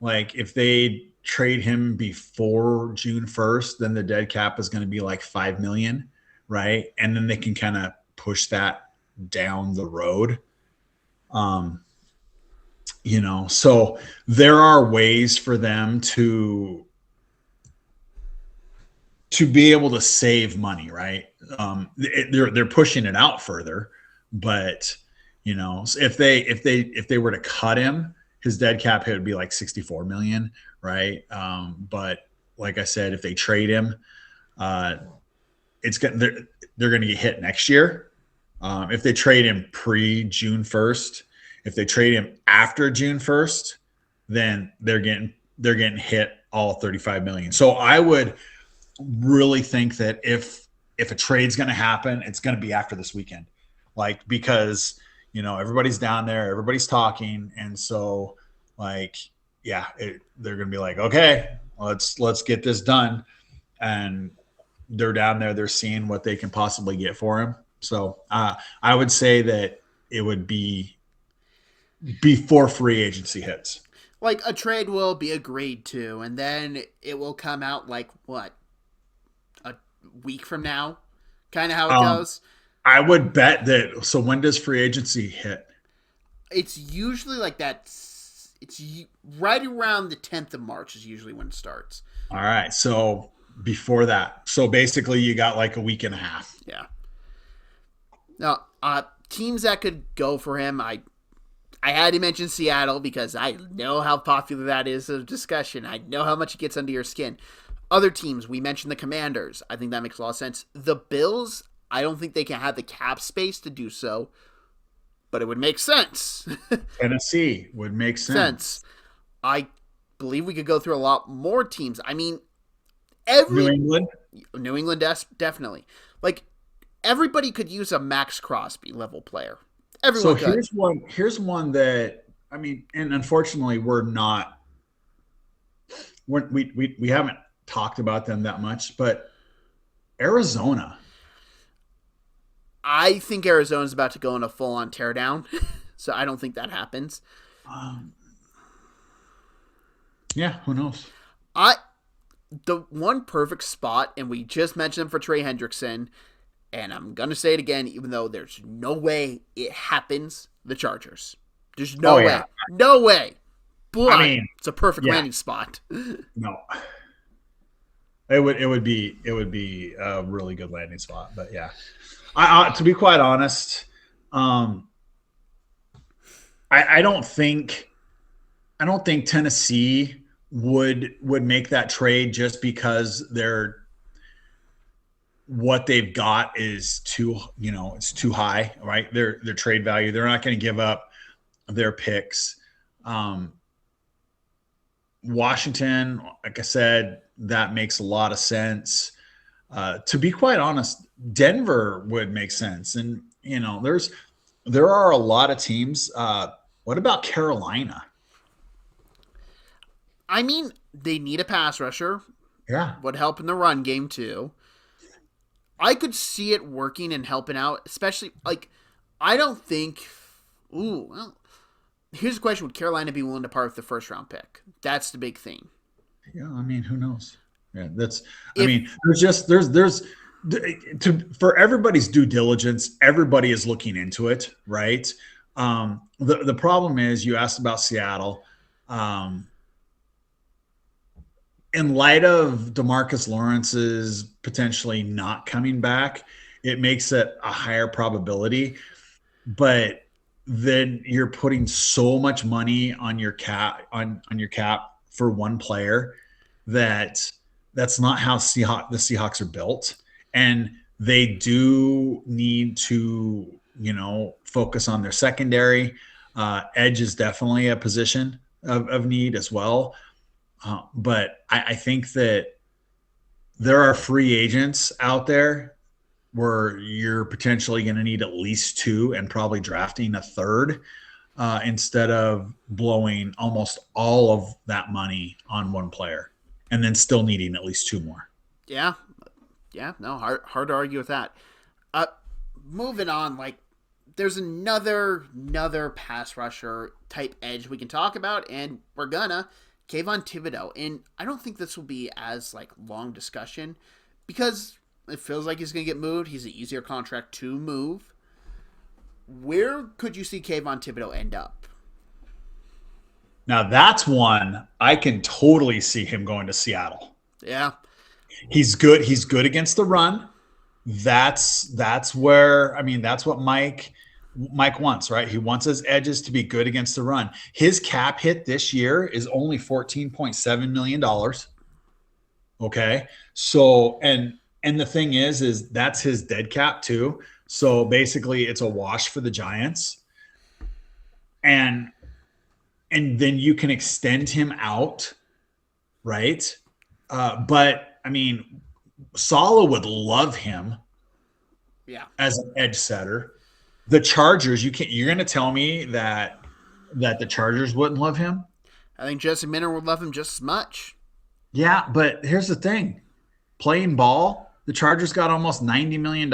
Speaker 2: if they trade him before June 1st, then the dead cap is going to be $5 million. Right. And then they can kind of push that down the road. So there are ways for them to be able to save money. Right. They're pushing it out further, but if they were to cut him, his dead cap hit would be $64 million. Right. But like I said, if they trade him, they're going to get hit next year. If they trade him pre-June 1st, if they trade him after June 1st, then they're getting hit all 35 million. So I would really think that if a trade's going to happen, it's going to be after this weekend, because everybody's down there, everybody's talking, and so they're going to be okay, let's get this done, and they're down there, they're seeing what they can possibly get for him. So I would say that it would be before free agency hits.
Speaker 1: A trade will be agreed to, and then it will come out a week from now? Kind of how it goes?
Speaker 2: I would bet that. So when does free agency hit?
Speaker 1: It's usually that. It's right around the 10th of March is usually when it starts.
Speaker 2: All right. So before that. So basically you got a week and a half.
Speaker 1: Yeah. Now, teams that could go for him, I had to mention Seattle because I know how popular that is of discussion. I know how much it gets under your skin. Other teams, we mentioned the Commanders. I think that makes a lot of sense. The Bills, I don't think they can have the cap space to do so, but it would make sense.
Speaker 2: Tennessee would make sense.
Speaker 1: I believe we could go through a lot more teams. I mean,
Speaker 2: New England,
Speaker 1: definitely. Everybody could use a Max Crosby level player. Everyone could.
Speaker 2: Here's one that and unfortunately we haven't talked about them that much, but Arizona.
Speaker 1: I think Arizona's about to go on a full-on teardown, so I don't think that happens.
Speaker 2: Um, yeah, who knows?
Speaker 1: I the one perfect spot, and we just mentioned him for Trey Hendrickson, and I'm gonna say it again, even though there's no way it happens. The Chargers. There's no
Speaker 2: Oh
Speaker 1: way,
Speaker 2: yeah,
Speaker 1: no way. But
Speaker 2: I mean,
Speaker 1: it's a perfect
Speaker 2: yeah,
Speaker 1: landing spot.
Speaker 2: no, it would be a really good landing spot. But yeah, to be quite honest, um, I don't think Tennessee would make that trade just because what they've got is it's too high, right? Their trade value. They're not going to give up their picks. Um, Washington, like I said, that makes a lot of sense. To be quite honest, Denver would make sense, and there are a lot of teams. What about Carolina?
Speaker 1: I mean, they need a pass rusher.
Speaker 2: Yeah,
Speaker 1: Would help in the run game too. I could see it working and helping out, especially like I don't think. Ooh, well, here's the question: would Carolina be willing to part with the first round pick? That's the big thing.
Speaker 2: yeah. I mean, who knows? Yeah, that's. I
Speaker 1: If
Speaker 2: mean, there's for everybody's due diligence. Everybody is looking into it, right? The problem is you asked about Seattle. Um, in light of DeMarcus Lawrence's potentially not coming back, it makes it a higher probability. But then you're putting so much money on your cap on your cap for one player that that's not how the Seahawks are built, and they do need to focus on their secondary. Edge is definitely a position of need as well. But I think that there are free agents out there where you're potentially going to need at least two and probably drafting a third instead of blowing almost all of that money on one player and then still needing at least two more.
Speaker 1: yeah, yeah, no, hard to argue with that. Uh, moving on, like there's another pass rusher type edge we can talk about, and we're gonna Kayvon Thibodeau, and I don't think this will be as like long discussion because it feels like he's gonna get moved. He's an easier contract to move. Where could you see Kayvon Thibodeau end up?
Speaker 2: Now that's one I can totally see him going to Seattle.
Speaker 1: Yeah,
Speaker 2: He's good. He's good against the run. That's where that's what Mike wants, right? He wants his edges to be good against the run. His cap hit this year is only $14.7 million. Okay. So and the thing is that's his dead cap too. So basically it's a wash for the Giants. And then you can extend him out, right? But I mean, Saleh would love him
Speaker 1: yeah.
Speaker 2: as an edge setter. The Chargers, you're going to tell me that the Chargers wouldn't love him?
Speaker 1: I think Jesse Minter would love him just as much.
Speaker 2: Yeah, but here's the thing. Playing ball, the Chargers got almost $90 million.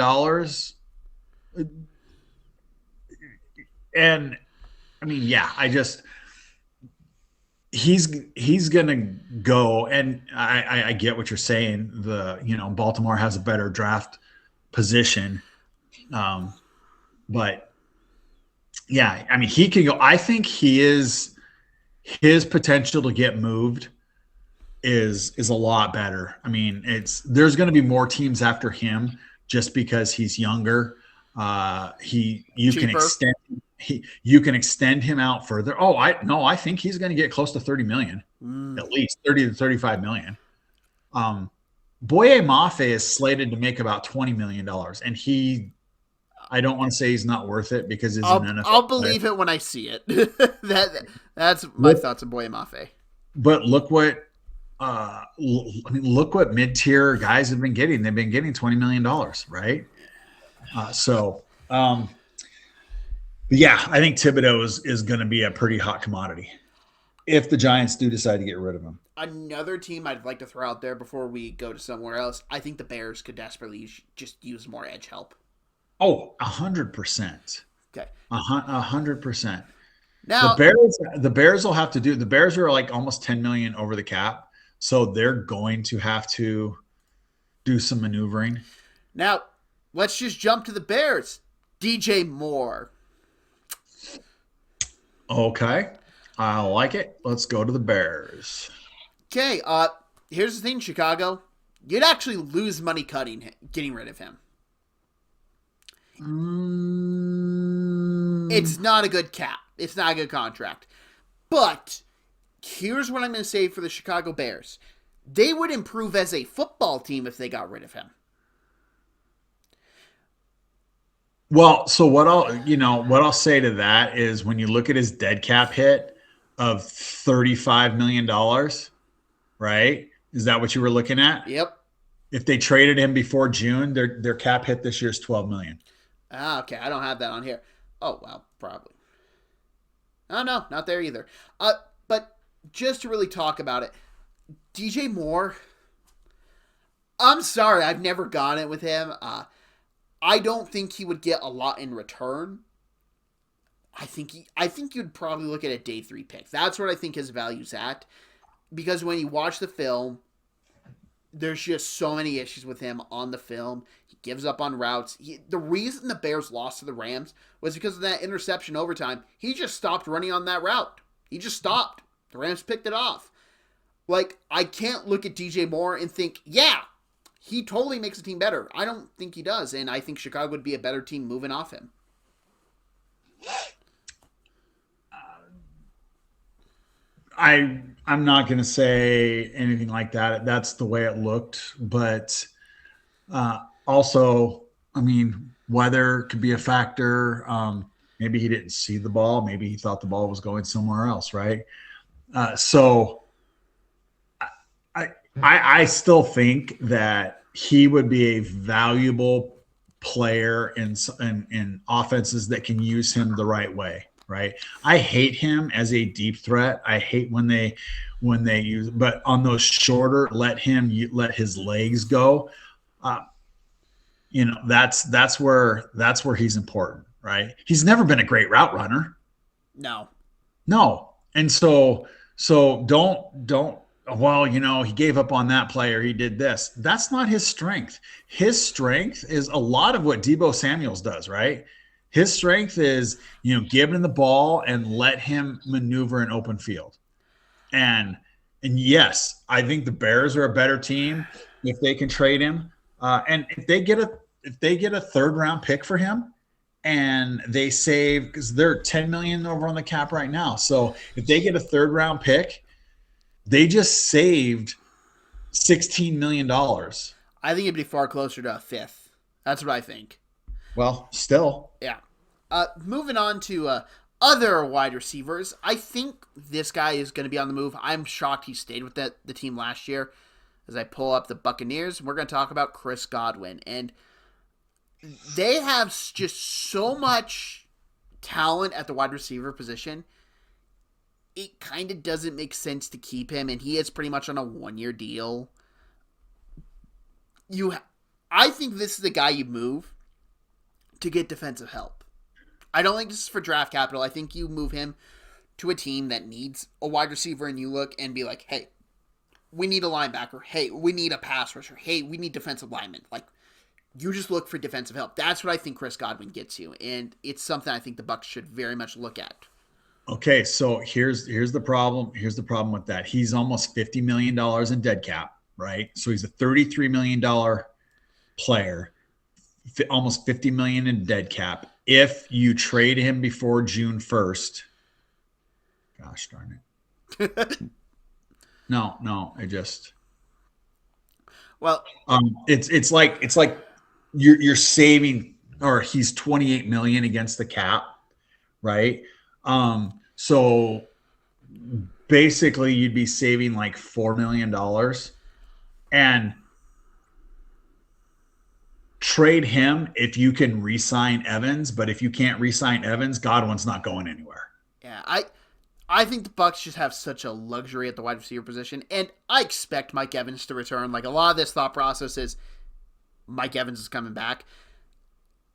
Speaker 2: And I mean, yeah, he's gonna go, and I get what you're saying. Baltimore has a better draft position, but yeah, I mean he can go. I think his potential to get moved is a lot better. I mean, there's going to be more teams after him just because he's younger. You can extend him out further. I think he's going to get close to 30 million, at least 30 to 35 million. Boye Mafe is slated to make about $20 million, and I don't want to say he's not worth it because he's an NFL
Speaker 1: I'll believe it when I see it. That's my thoughts on Boye Mafe.
Speaker 2: But look what mid-tier guys have been getting. They've been getting $20 million, right? Yeah, I think Thibodeau is going to be a pretty hot commodity if the Giants do decide to get rid of him.
Speaker 1: Another team I'd like to throw out there before we go to somewhere else, I think the Bears could desperately just use more edge help.
Speaker 2: Oh, 100%.
Speaker 1: Okay.
Speaker 2: 100%. The
Speaker 1: Now,
Speaker 2: Bears, the Bears will have to do. The Bears are like almost 10 million over the cap, so they're going to have to do some maneuvering.
Speaker 1: now, let's just jump to the Bears. DJ Moore.
Speaker 2: Okay, I like it. Let's go to the Bears.
Speaker 1: Okay, here's the thing, Chicago. You'd actually lose money getting rid of him.
Speaker 2: Mm,
Speaker 1: It's not a good cap. It's not a good contract. But here's what I'm going to say for the Chicago Bears. They would improve as a football team if they got rid of him.
Speaker 2: well, so what I'll say to that is when you look at his dead cap hit of $35 million, right? Is that what you were looking at?
Speaker 1: Yep.
Speaker 2: If they traded him before June, their cap hit this year is 12 million.
Speaker 1: Ah, okay. I don't have that on here. Oh, well, probably. Oh, no, not there either. But just to really talk about it, DJ Moore, I'm sorry, I've never gone it with him. I don't think he would get a lot in return. I think you'd probably look at a day 3 pick. That's what I think his value's at. Because when you watch the film, there's just so many issues with him on the film. He gives up on routes. The reason the Bears lost to the Rams was because of that interception overtime. He just stopped running on that route. He just stopped. The Rams picked it off. Like, I can't look at DJ Moore and think, yeah, he totally makes the team better. I don't think he does, and I think Chicago would be a better team moving off him.
Speaker 2: I'm not going to say anything like that. That's the way it looked, but also, I mean, weather could be a factor. Maybe he didn't see the ball. Maybe he thought the ball was going somewhere else, right? So I still think that he would be a valuable player in offenses that can use him the right way. Right. I hate him as a deep threat. I hate when they use, but on those shorter, let his legs go. That's where he's important. Right. He's never been a great route runner.
Speaker 1: No.
Speaker 2: And so don't, well, he gave up on that player. He did this. That's not his strength. His strength is a lot of what Deebo Samuels does. Right. His strength is, give him the ball and let him maneuver an open field. And yes, I think the Bears are a better team if they can trade him. And if they get a third round pick for him and they save, because they're 10 million over on the cap right now. So if they get a third round pick, they just saved $16 million.
Speaker 1: I think it'd be far closer to a fifth. That's what I think.
Speaker 2: Well, still.
Speaker 1: Yeah. Moving on to other wide receivers, I think this guy is going to be on the move. I'm shocked he stayed with the team last year. As I pull up the Buccaneers, we're going to talk about Chris Godwin. And they have just so much talent at the wide receiver position. It kind of doesn't make sense to keep him, and he is pretty much on a 1-year deal. I think this is the guy you move to get defensive help. I don't think this is for draft capital. I think you move him to a team that needs a wide receiver, and you look and be like, hey, we need a linebacker. Hey, we need a pass rusher. Hey, we need defensive linemen. Like, you just look for defensive help. That's what I think Chris Godwin gets you, and it's something I think the Bucs should very much look at.
Speaker 2: Okay, so here's the problem. Here's the problem with that. He's almost $50 million in dead cap, right? So he's a $33 million player, almost $50 million in dead cap. If you trade him before June 1st, gosh darn it. No, it's like you're saving, or he's 28 million against the cap, right? So basically you'd be saving like $4 million and trade him if you can re-sign Evans. But if you can't re-sign Evans, Godwin's not going anywhere.
Speaker 1: Yeah, I think the Bucs just have such a luxury at the wide receiver position, and I expect Mike Evans to return. Like, a lot of this thought process is Mike Evans is coming back.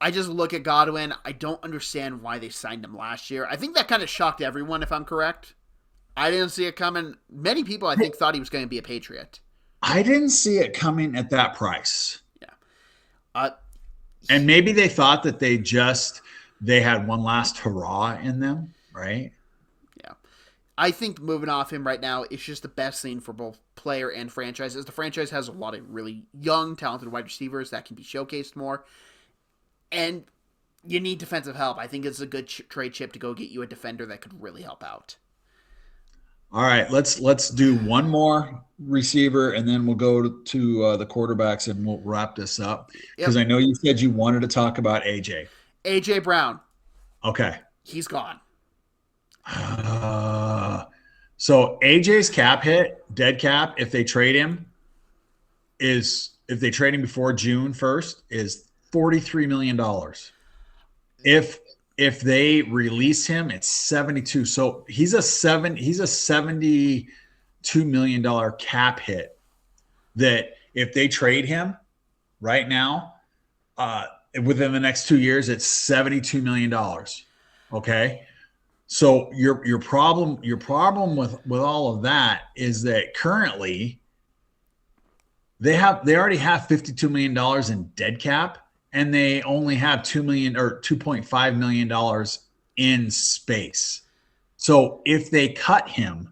Speaker 1: I just look at Godwin. I don't understand why they signed him last year. I think that kind of shocked everyone, if I'm correct. I didn't see it coming. Many people, I think, thought he was going to be a Patriot.
Speaker 2: I didn't see it coming at that price.
Speaker 1: Yeah.
Speaker 2: And maybe they thought that they had one last hurrah in them, right?
Speaker 1: Yeah. I think moving off him right now is just the best thing for both player and franchise. As the franchise has a lot of really young, talented wide receivers that can be showcased more. And you need defensive help. I think it's a good trade chip to go get you a defender that could really help out.
Speaker 2: All right, let's do one more receiver, and then we'll go to the quarterbacks, and we'll wrap this up. Because I know you said you wanted to talk about AJ.
Speaker 1: AJ Brown.
Speaker 2: Okay.
Speaker 1: He's gone.
Speaker 2: So AJ's cap hit, dead cap, if they trade him before June 1st, is $43 million. If they release him, it's 72. So he's a $72 million cap hit that if they trade him right now, within the next 2 years, it's $72 million. Okay. So your problem with all of that is that currently they already have $52 million in dead cap, and they only have $2 million or $2.5 million in space. So if they cut him,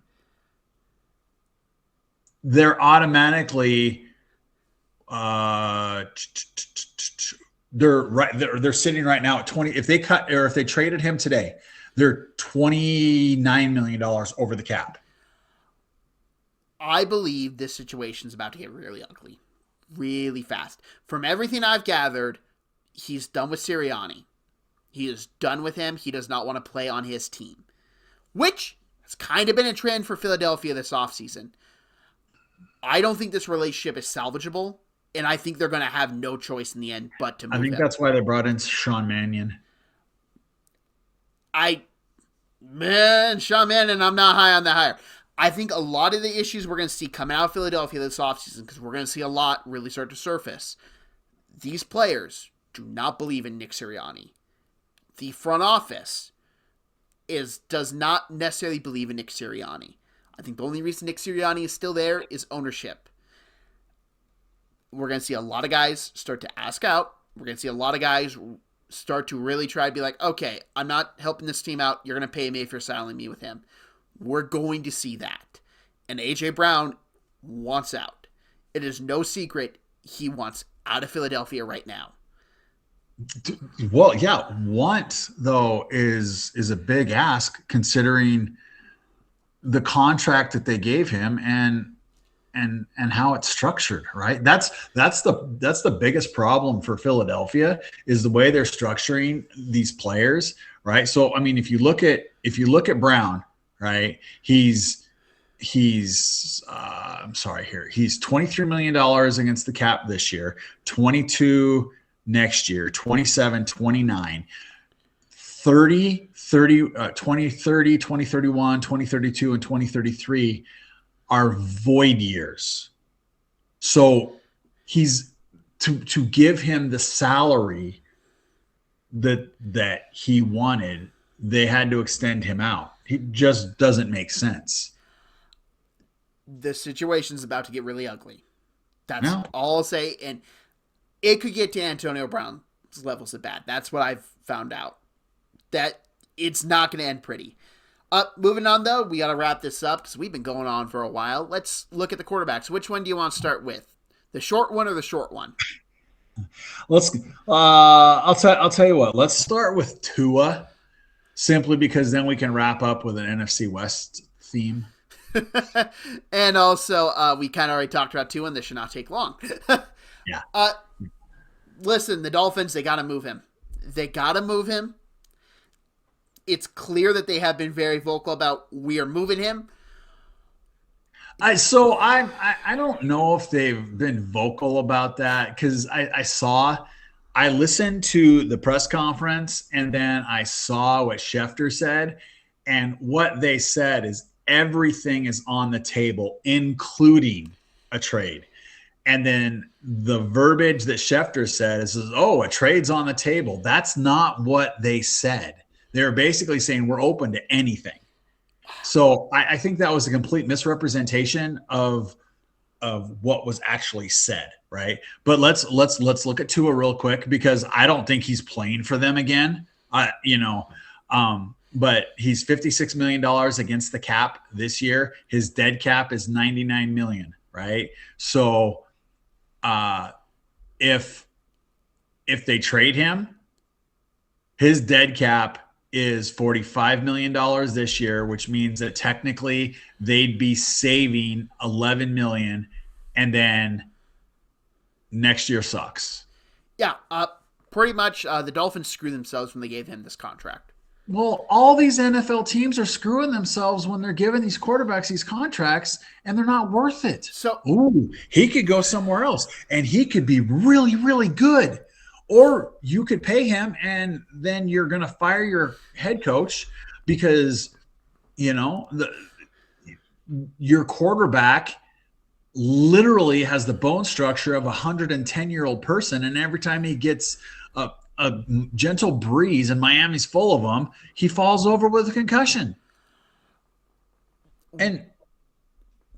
Speaker 2: they're automatically they're sitting right now at 20. If they cut or if they traded him today, they're $29 million over the cap.
Speaker 1: I believe this situation is about to get really ugly, really fast. From everything I've gathered, he's done with Sirianni. He is done with him. He does not want to play on his team, which has kind of been a trend for Philadelphia this offseason. I don't think this relationship is salvageable, and I think they're going to have no choice in the end but to move him.
Speaker 2: I think that's why they brought in Sean Mannion.
Speaker 1: Sean Mannion, I'm not high on the hire. I think a lot of the issues we're going to see coming out of Philadelphia this offseason, because we're going to see a lot really start to surface. These players do not believe in Nick Sirianni. The front office does not necessarily believe in Nick Sirianni. I think the only reason Nick Sirianni is still there is ownership. We're going to see a lot of guys start to ask out. We're going to see a lot of guys start to really try to be like, okay, I'm not helping this team out. You're going to pay me if you're signing me with him. We're going to see that. And A.J. Brown wants out. It is no secret he wants out of Philadelphia right now.
Speaker 2: Well, yeah, want though is a big ask considering the contract that they gave him and how it's structured, right? That's the biggest problem for Philadelphia is the way they're structuring these players, right? So I mean, if you look at Brown, right, he's $23 million against the cap this year, 22 next year, 27, 29, 30, 2030, 2031, 2032, and 2033 are void years. So he's to give him the salary that he wanted, they had to extend him out. It just doesn't make sense.
Speaker 1: The situation's about to get really ugly. That's all I'll say. And it could get to Antonio Brown's levels of bad. That's what I've found out. That it's not going to end pretty. Moving on, though, we got to wrap this up because we've been going on for a while. Let's look at the quarterbacks. Which one do you want to start with? The short one or the short one?
Speaker 2: I'll tell you what. Let's start with Tua, simply because then we can wrap up with an NFC West theme.
Speaker 1: And also, we kind of already talked about Tua, and this should not take long.
Speaker 2: Yeah.
Speaker 1: Listen, the Dolphins, they got to move him. It's clear that they have been very vocal about we are moving him.
Speaker 2: I don't know if they've been vocal about that because I listened to the press conference and then I saw what Schefter said, and what they said is everything is on the table, including a trade. And then the verbiage that Schefter said is, oh, a trade's on the table. That's not what they said. They're basically saying we're open to anything. So I think that was a complete misrepresentation of what was actually said, right? But let's look at Tua real quick, because I don't think he's playing for them again. But he's $56 million against the cap this year. His dead cap is $99 million, right? So if they trade him, his dead cap is $45 million this year, which means that technically they'd be saving $11 million, and then next year sucks.
Speaker 1: Yeah, pretty much the Dolphins screwed themselves when they gave him this contract.
Speaker 2: Well, all these NFL teams are screwing themselves when they're giving these quarterbacks these contracts, and they're not worth it.
Speaker 1: So,
Speaker 2: he could go somewhere else, and he could be really, really good. Or you could pay him, and then you're going to fire your head coach because, your quarterback literally has the bone structure of a 110-year-old person, and every time he gets a gentle breeze, and Miami's full of them, he falls over with a concussion. And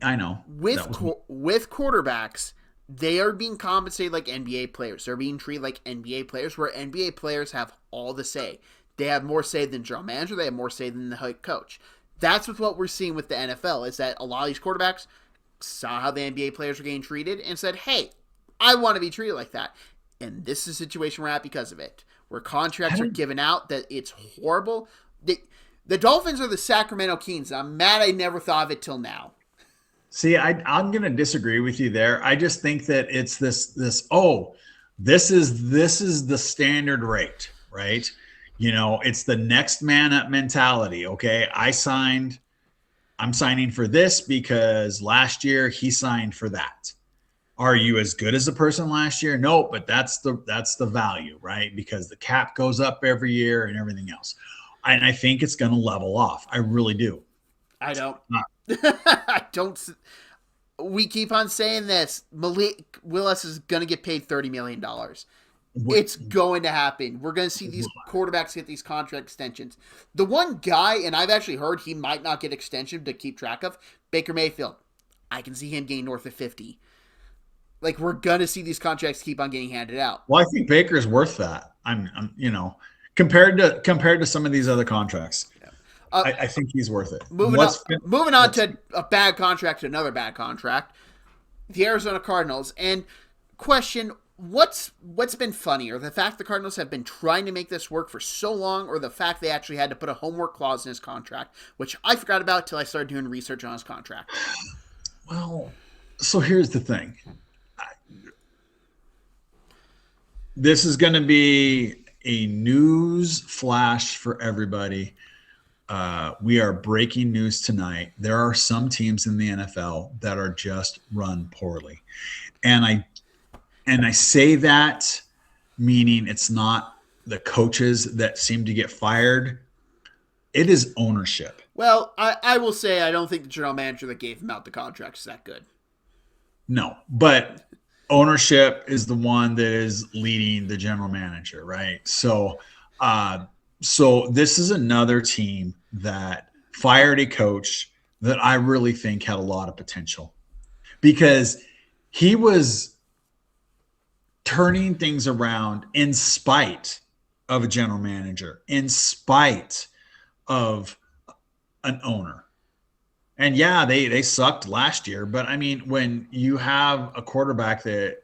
Speaker 2: I know
Speaker 1: with quarterbacks, they are being compensated like NBA players. They're being treated like NBA players, where NBA players have all the say. They have more say than general manager. They have more say than the head coach. That's what we're seeing with the NFL, is that a lot of these quarterbacks saw how the NBA players were getting treated and said, hey, I want to be treated like that. And this is a situation we're at because of it, where contracts are given out that it's horrible. The Dolphins are the Sacramento Kings. I'm mad I never thought of it till now.
Speaker 2: See, I'm going to disagree with you there. I just think that it's this is the standard rate, right? It's the next man up mentality. Okay, I'm signing for this because last year he signed for that. Are you as good as the person last year? No, but that's the value, right? Because the cap goes up every year and everything else. And I think it's going to level off. I really do.
Speaker 1: I don't. I don't. We keep on saying this. Malik Willis is going to get paid $30 million. It's going to happen. We're going to see these quarterbacks get these contract extensions. The one guy, and I've actually heard he might not get extension to keep track of, Baker Mayfield. I can see him getting north of 50. Like, we're going to see these contracts keep on getting handed out.
Speaker 2: Well, I think Baker's worth that. I'm compared to some of these other contracts. I think he's worth it.
Speaker 1: Moving on to a bad contract to another bad contract. The Arizona Cardinals. And question, what's been funnier? The fact the Cardinals have been trying to make this work for so long, or the fact they actually had to put a homework clause in his contract, which I forgot about until I started doing research on his contract?
Speaker 2: Well, so here's the thing. This is going to be a news flash for everybody. We are breaking news tonight. There are some teams in the NFL that are just run poorly. And I say that meaning it's not the coaches that seem to get fired. It is ownership.
Speaker 1: Well, I will say I don't think the general manager that gave him out the contract is that good.
Speaker 2: No, but ownership is the one that is leading the general manager, right? So this is another team that fired a coach that I really think had a lot of potential, because he was turning things around in spite of a general manager, in spite of an owner. And yeah, they sucked last year, but I mean, when you have a quarterback that,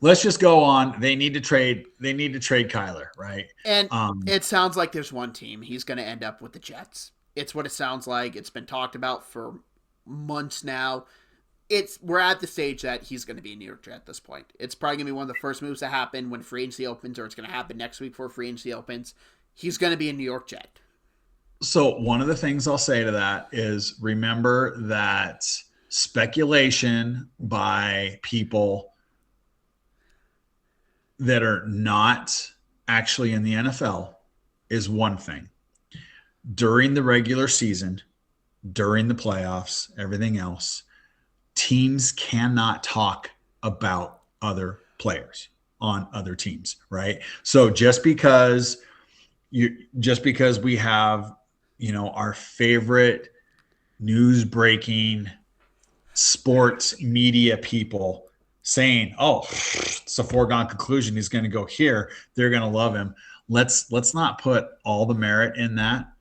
Speaker 2: let's just go on. They need to trade Kyler, right?
Speaker 1: And it sounds like there's one team. He's going to end up with the Jets. It's what it sounds like. It's been talked about for months now. We're at the stage that he's going to be a New York Jet at this point. It's probably going to be one of the first moves to happen when free agency opens, or it's going to happen next week before free agency opens. He's going to be a New York Jet.
Speaker 2: So one of the things I'll say to that is, remember that speculation by people that are not actually in the NFL is one thing. During the regular season, during the playoffs, everything else, teams cannot talk about other players on other teams, right? So just because we have, our favorite news breaking sports media people saying, "Oh, it's a foregone conclusion he's going to go here. They're going to love him." Let's not put all the merit in that.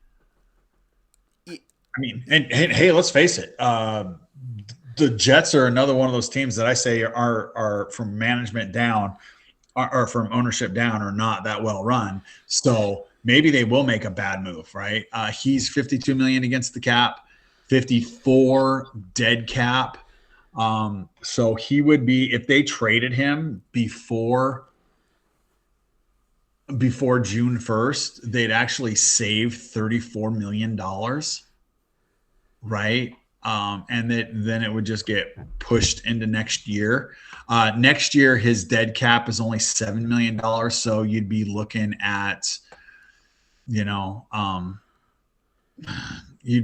Speaker 2: I mean, and hey, let's face it. The Jets are another one of those teams that I say are from management down, or from ownership down, are not that well run. So maybe they will make a bad move, right? He's $52 million against the cap, 54 dead cap. So he would be, if they traded him before June 1st, they'd actually save $34 million, right? And then it would just get pushed into next year. Next year, his dead cap is only $7 million. So you'd be looking at, you'd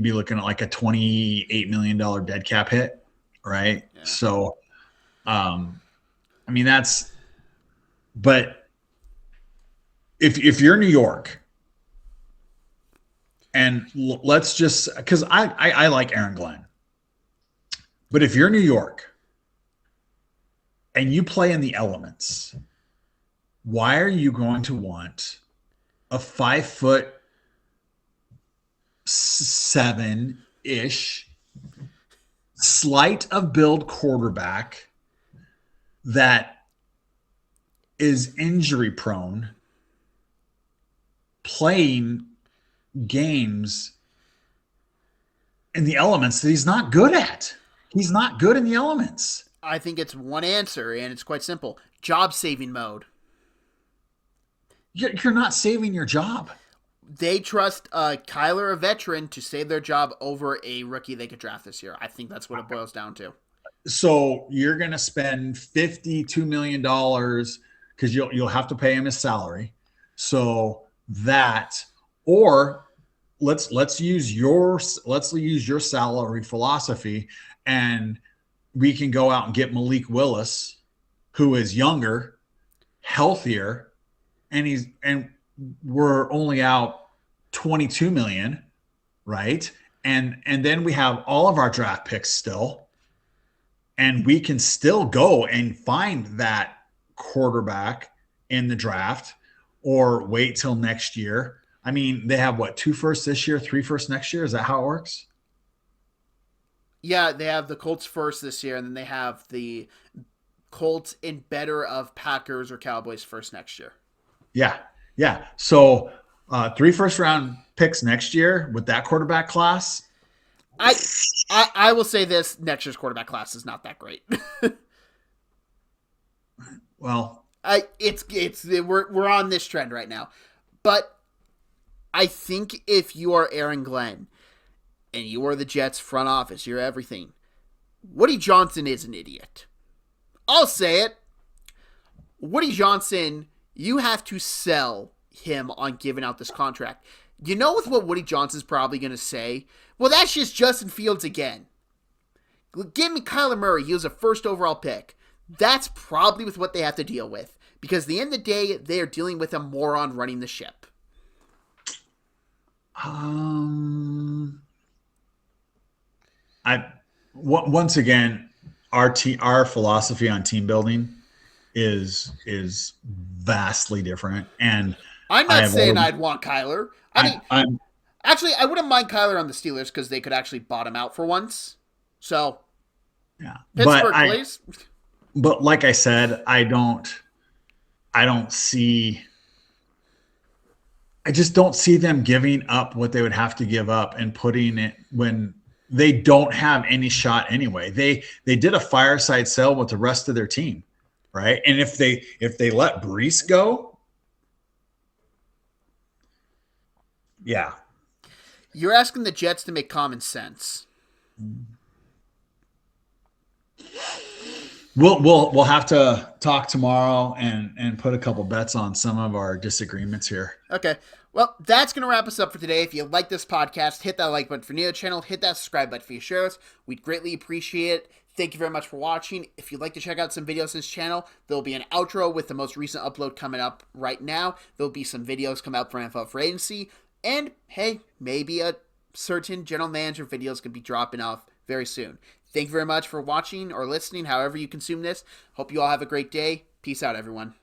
Speaker 2: be looking at like a $28 million dead cap hit, right? Yeah. So, I mean, but if you're New York, and let's just, because I like Aaron Glenn, but if you're New York and you play in the elements, why are you going to want a 5'7" slight of build quarterback that is injury prone playing games in the elements that he's not good at? He's not good in the elements.
Speaker 1: I think it's one answer, and it's quite simple. Job saving mode.
Speaker 2: You're not saving your job.
Speaker 1: They trust Kyler, a veteran, to save their job over a rookie they could draft this year. I think that's what it boils down to.
Speaker 2: So you're going to spend $52 million because you'll have to pay him his salary. So that, or let's use your salary philosophy, and we can go out and get Malik Willis, who is younger, healthier, and we're only out $22 million, right? And then we have all of our draft picks still, and we can still go and find that quarterback in the draft, or wait till next year. I mean, they have 2 firsts this year, 3 firsts next year. Is that how it works?
Speaker 1: Yeah, they have the Colts first this year, and then they have the Colts in better of Packers or Cowboys first next year.
Speaker 2: Yeah. So 3 first-round picks next year with that quarterback class.
Speaker 1: I will say this: next year's quarterback class is not that great.
Speaker 2: Well,
Speaker 1: we're on this trend right now, but I think if you are Aaron Glenn and you are the Jets front office, you're everything. Woody Johnson is an idiot. I'll say it. Woody Johnson, you have to sell him on giving out this contract. You know what Woody Johnson's probably going to say? Well, that's just Justin Fields again. Give me Kyler Murray. He was a first overall pick. That's probably with what they have to deal with. Because at the end of the day, they are dealing with a moron running the ship.
Speaker 2: Once again, our philosophy on team building is vastly different, and
Speaker 1: I'm not saying I'd want Kyler. Actually, I wouldn't mind Kyler on the Steelers because they could actually bottom out for once. So,
Speaker 2: yeah,
Speaker 1: Pittsburgh, please.
Speaker 2: But like I said, I just don't see them giving up what they would have to give up and putting it when they don't have any shot anyway. They did a fireside sale with the rest of their team, right? And if they let Breece go, yeah.
Speaker 1: You're asking the Jets to make common sense.
Speaker 2: We'll have to talk tomorrow and put a couple bets on some of our disagreements here.
Speaker 1: Okay. Well, that's going to wrap us up for today. If you like this podcast, hit that like button for Neo channel, hit that subscribe button for your shares. We'd greatly appreciate it. Thank you very much for watching. If you'd like to check out some videos on this channel, there'll be an outro with the most recent upload coming up right now. There'll be some videos come out for NFL Free Agency. And, hey, maybe a certain general manager videos could be dropping off very soon. Thank you very much for watching or listening, however you consume this. Hope you all have a great day. Peace out, everyone.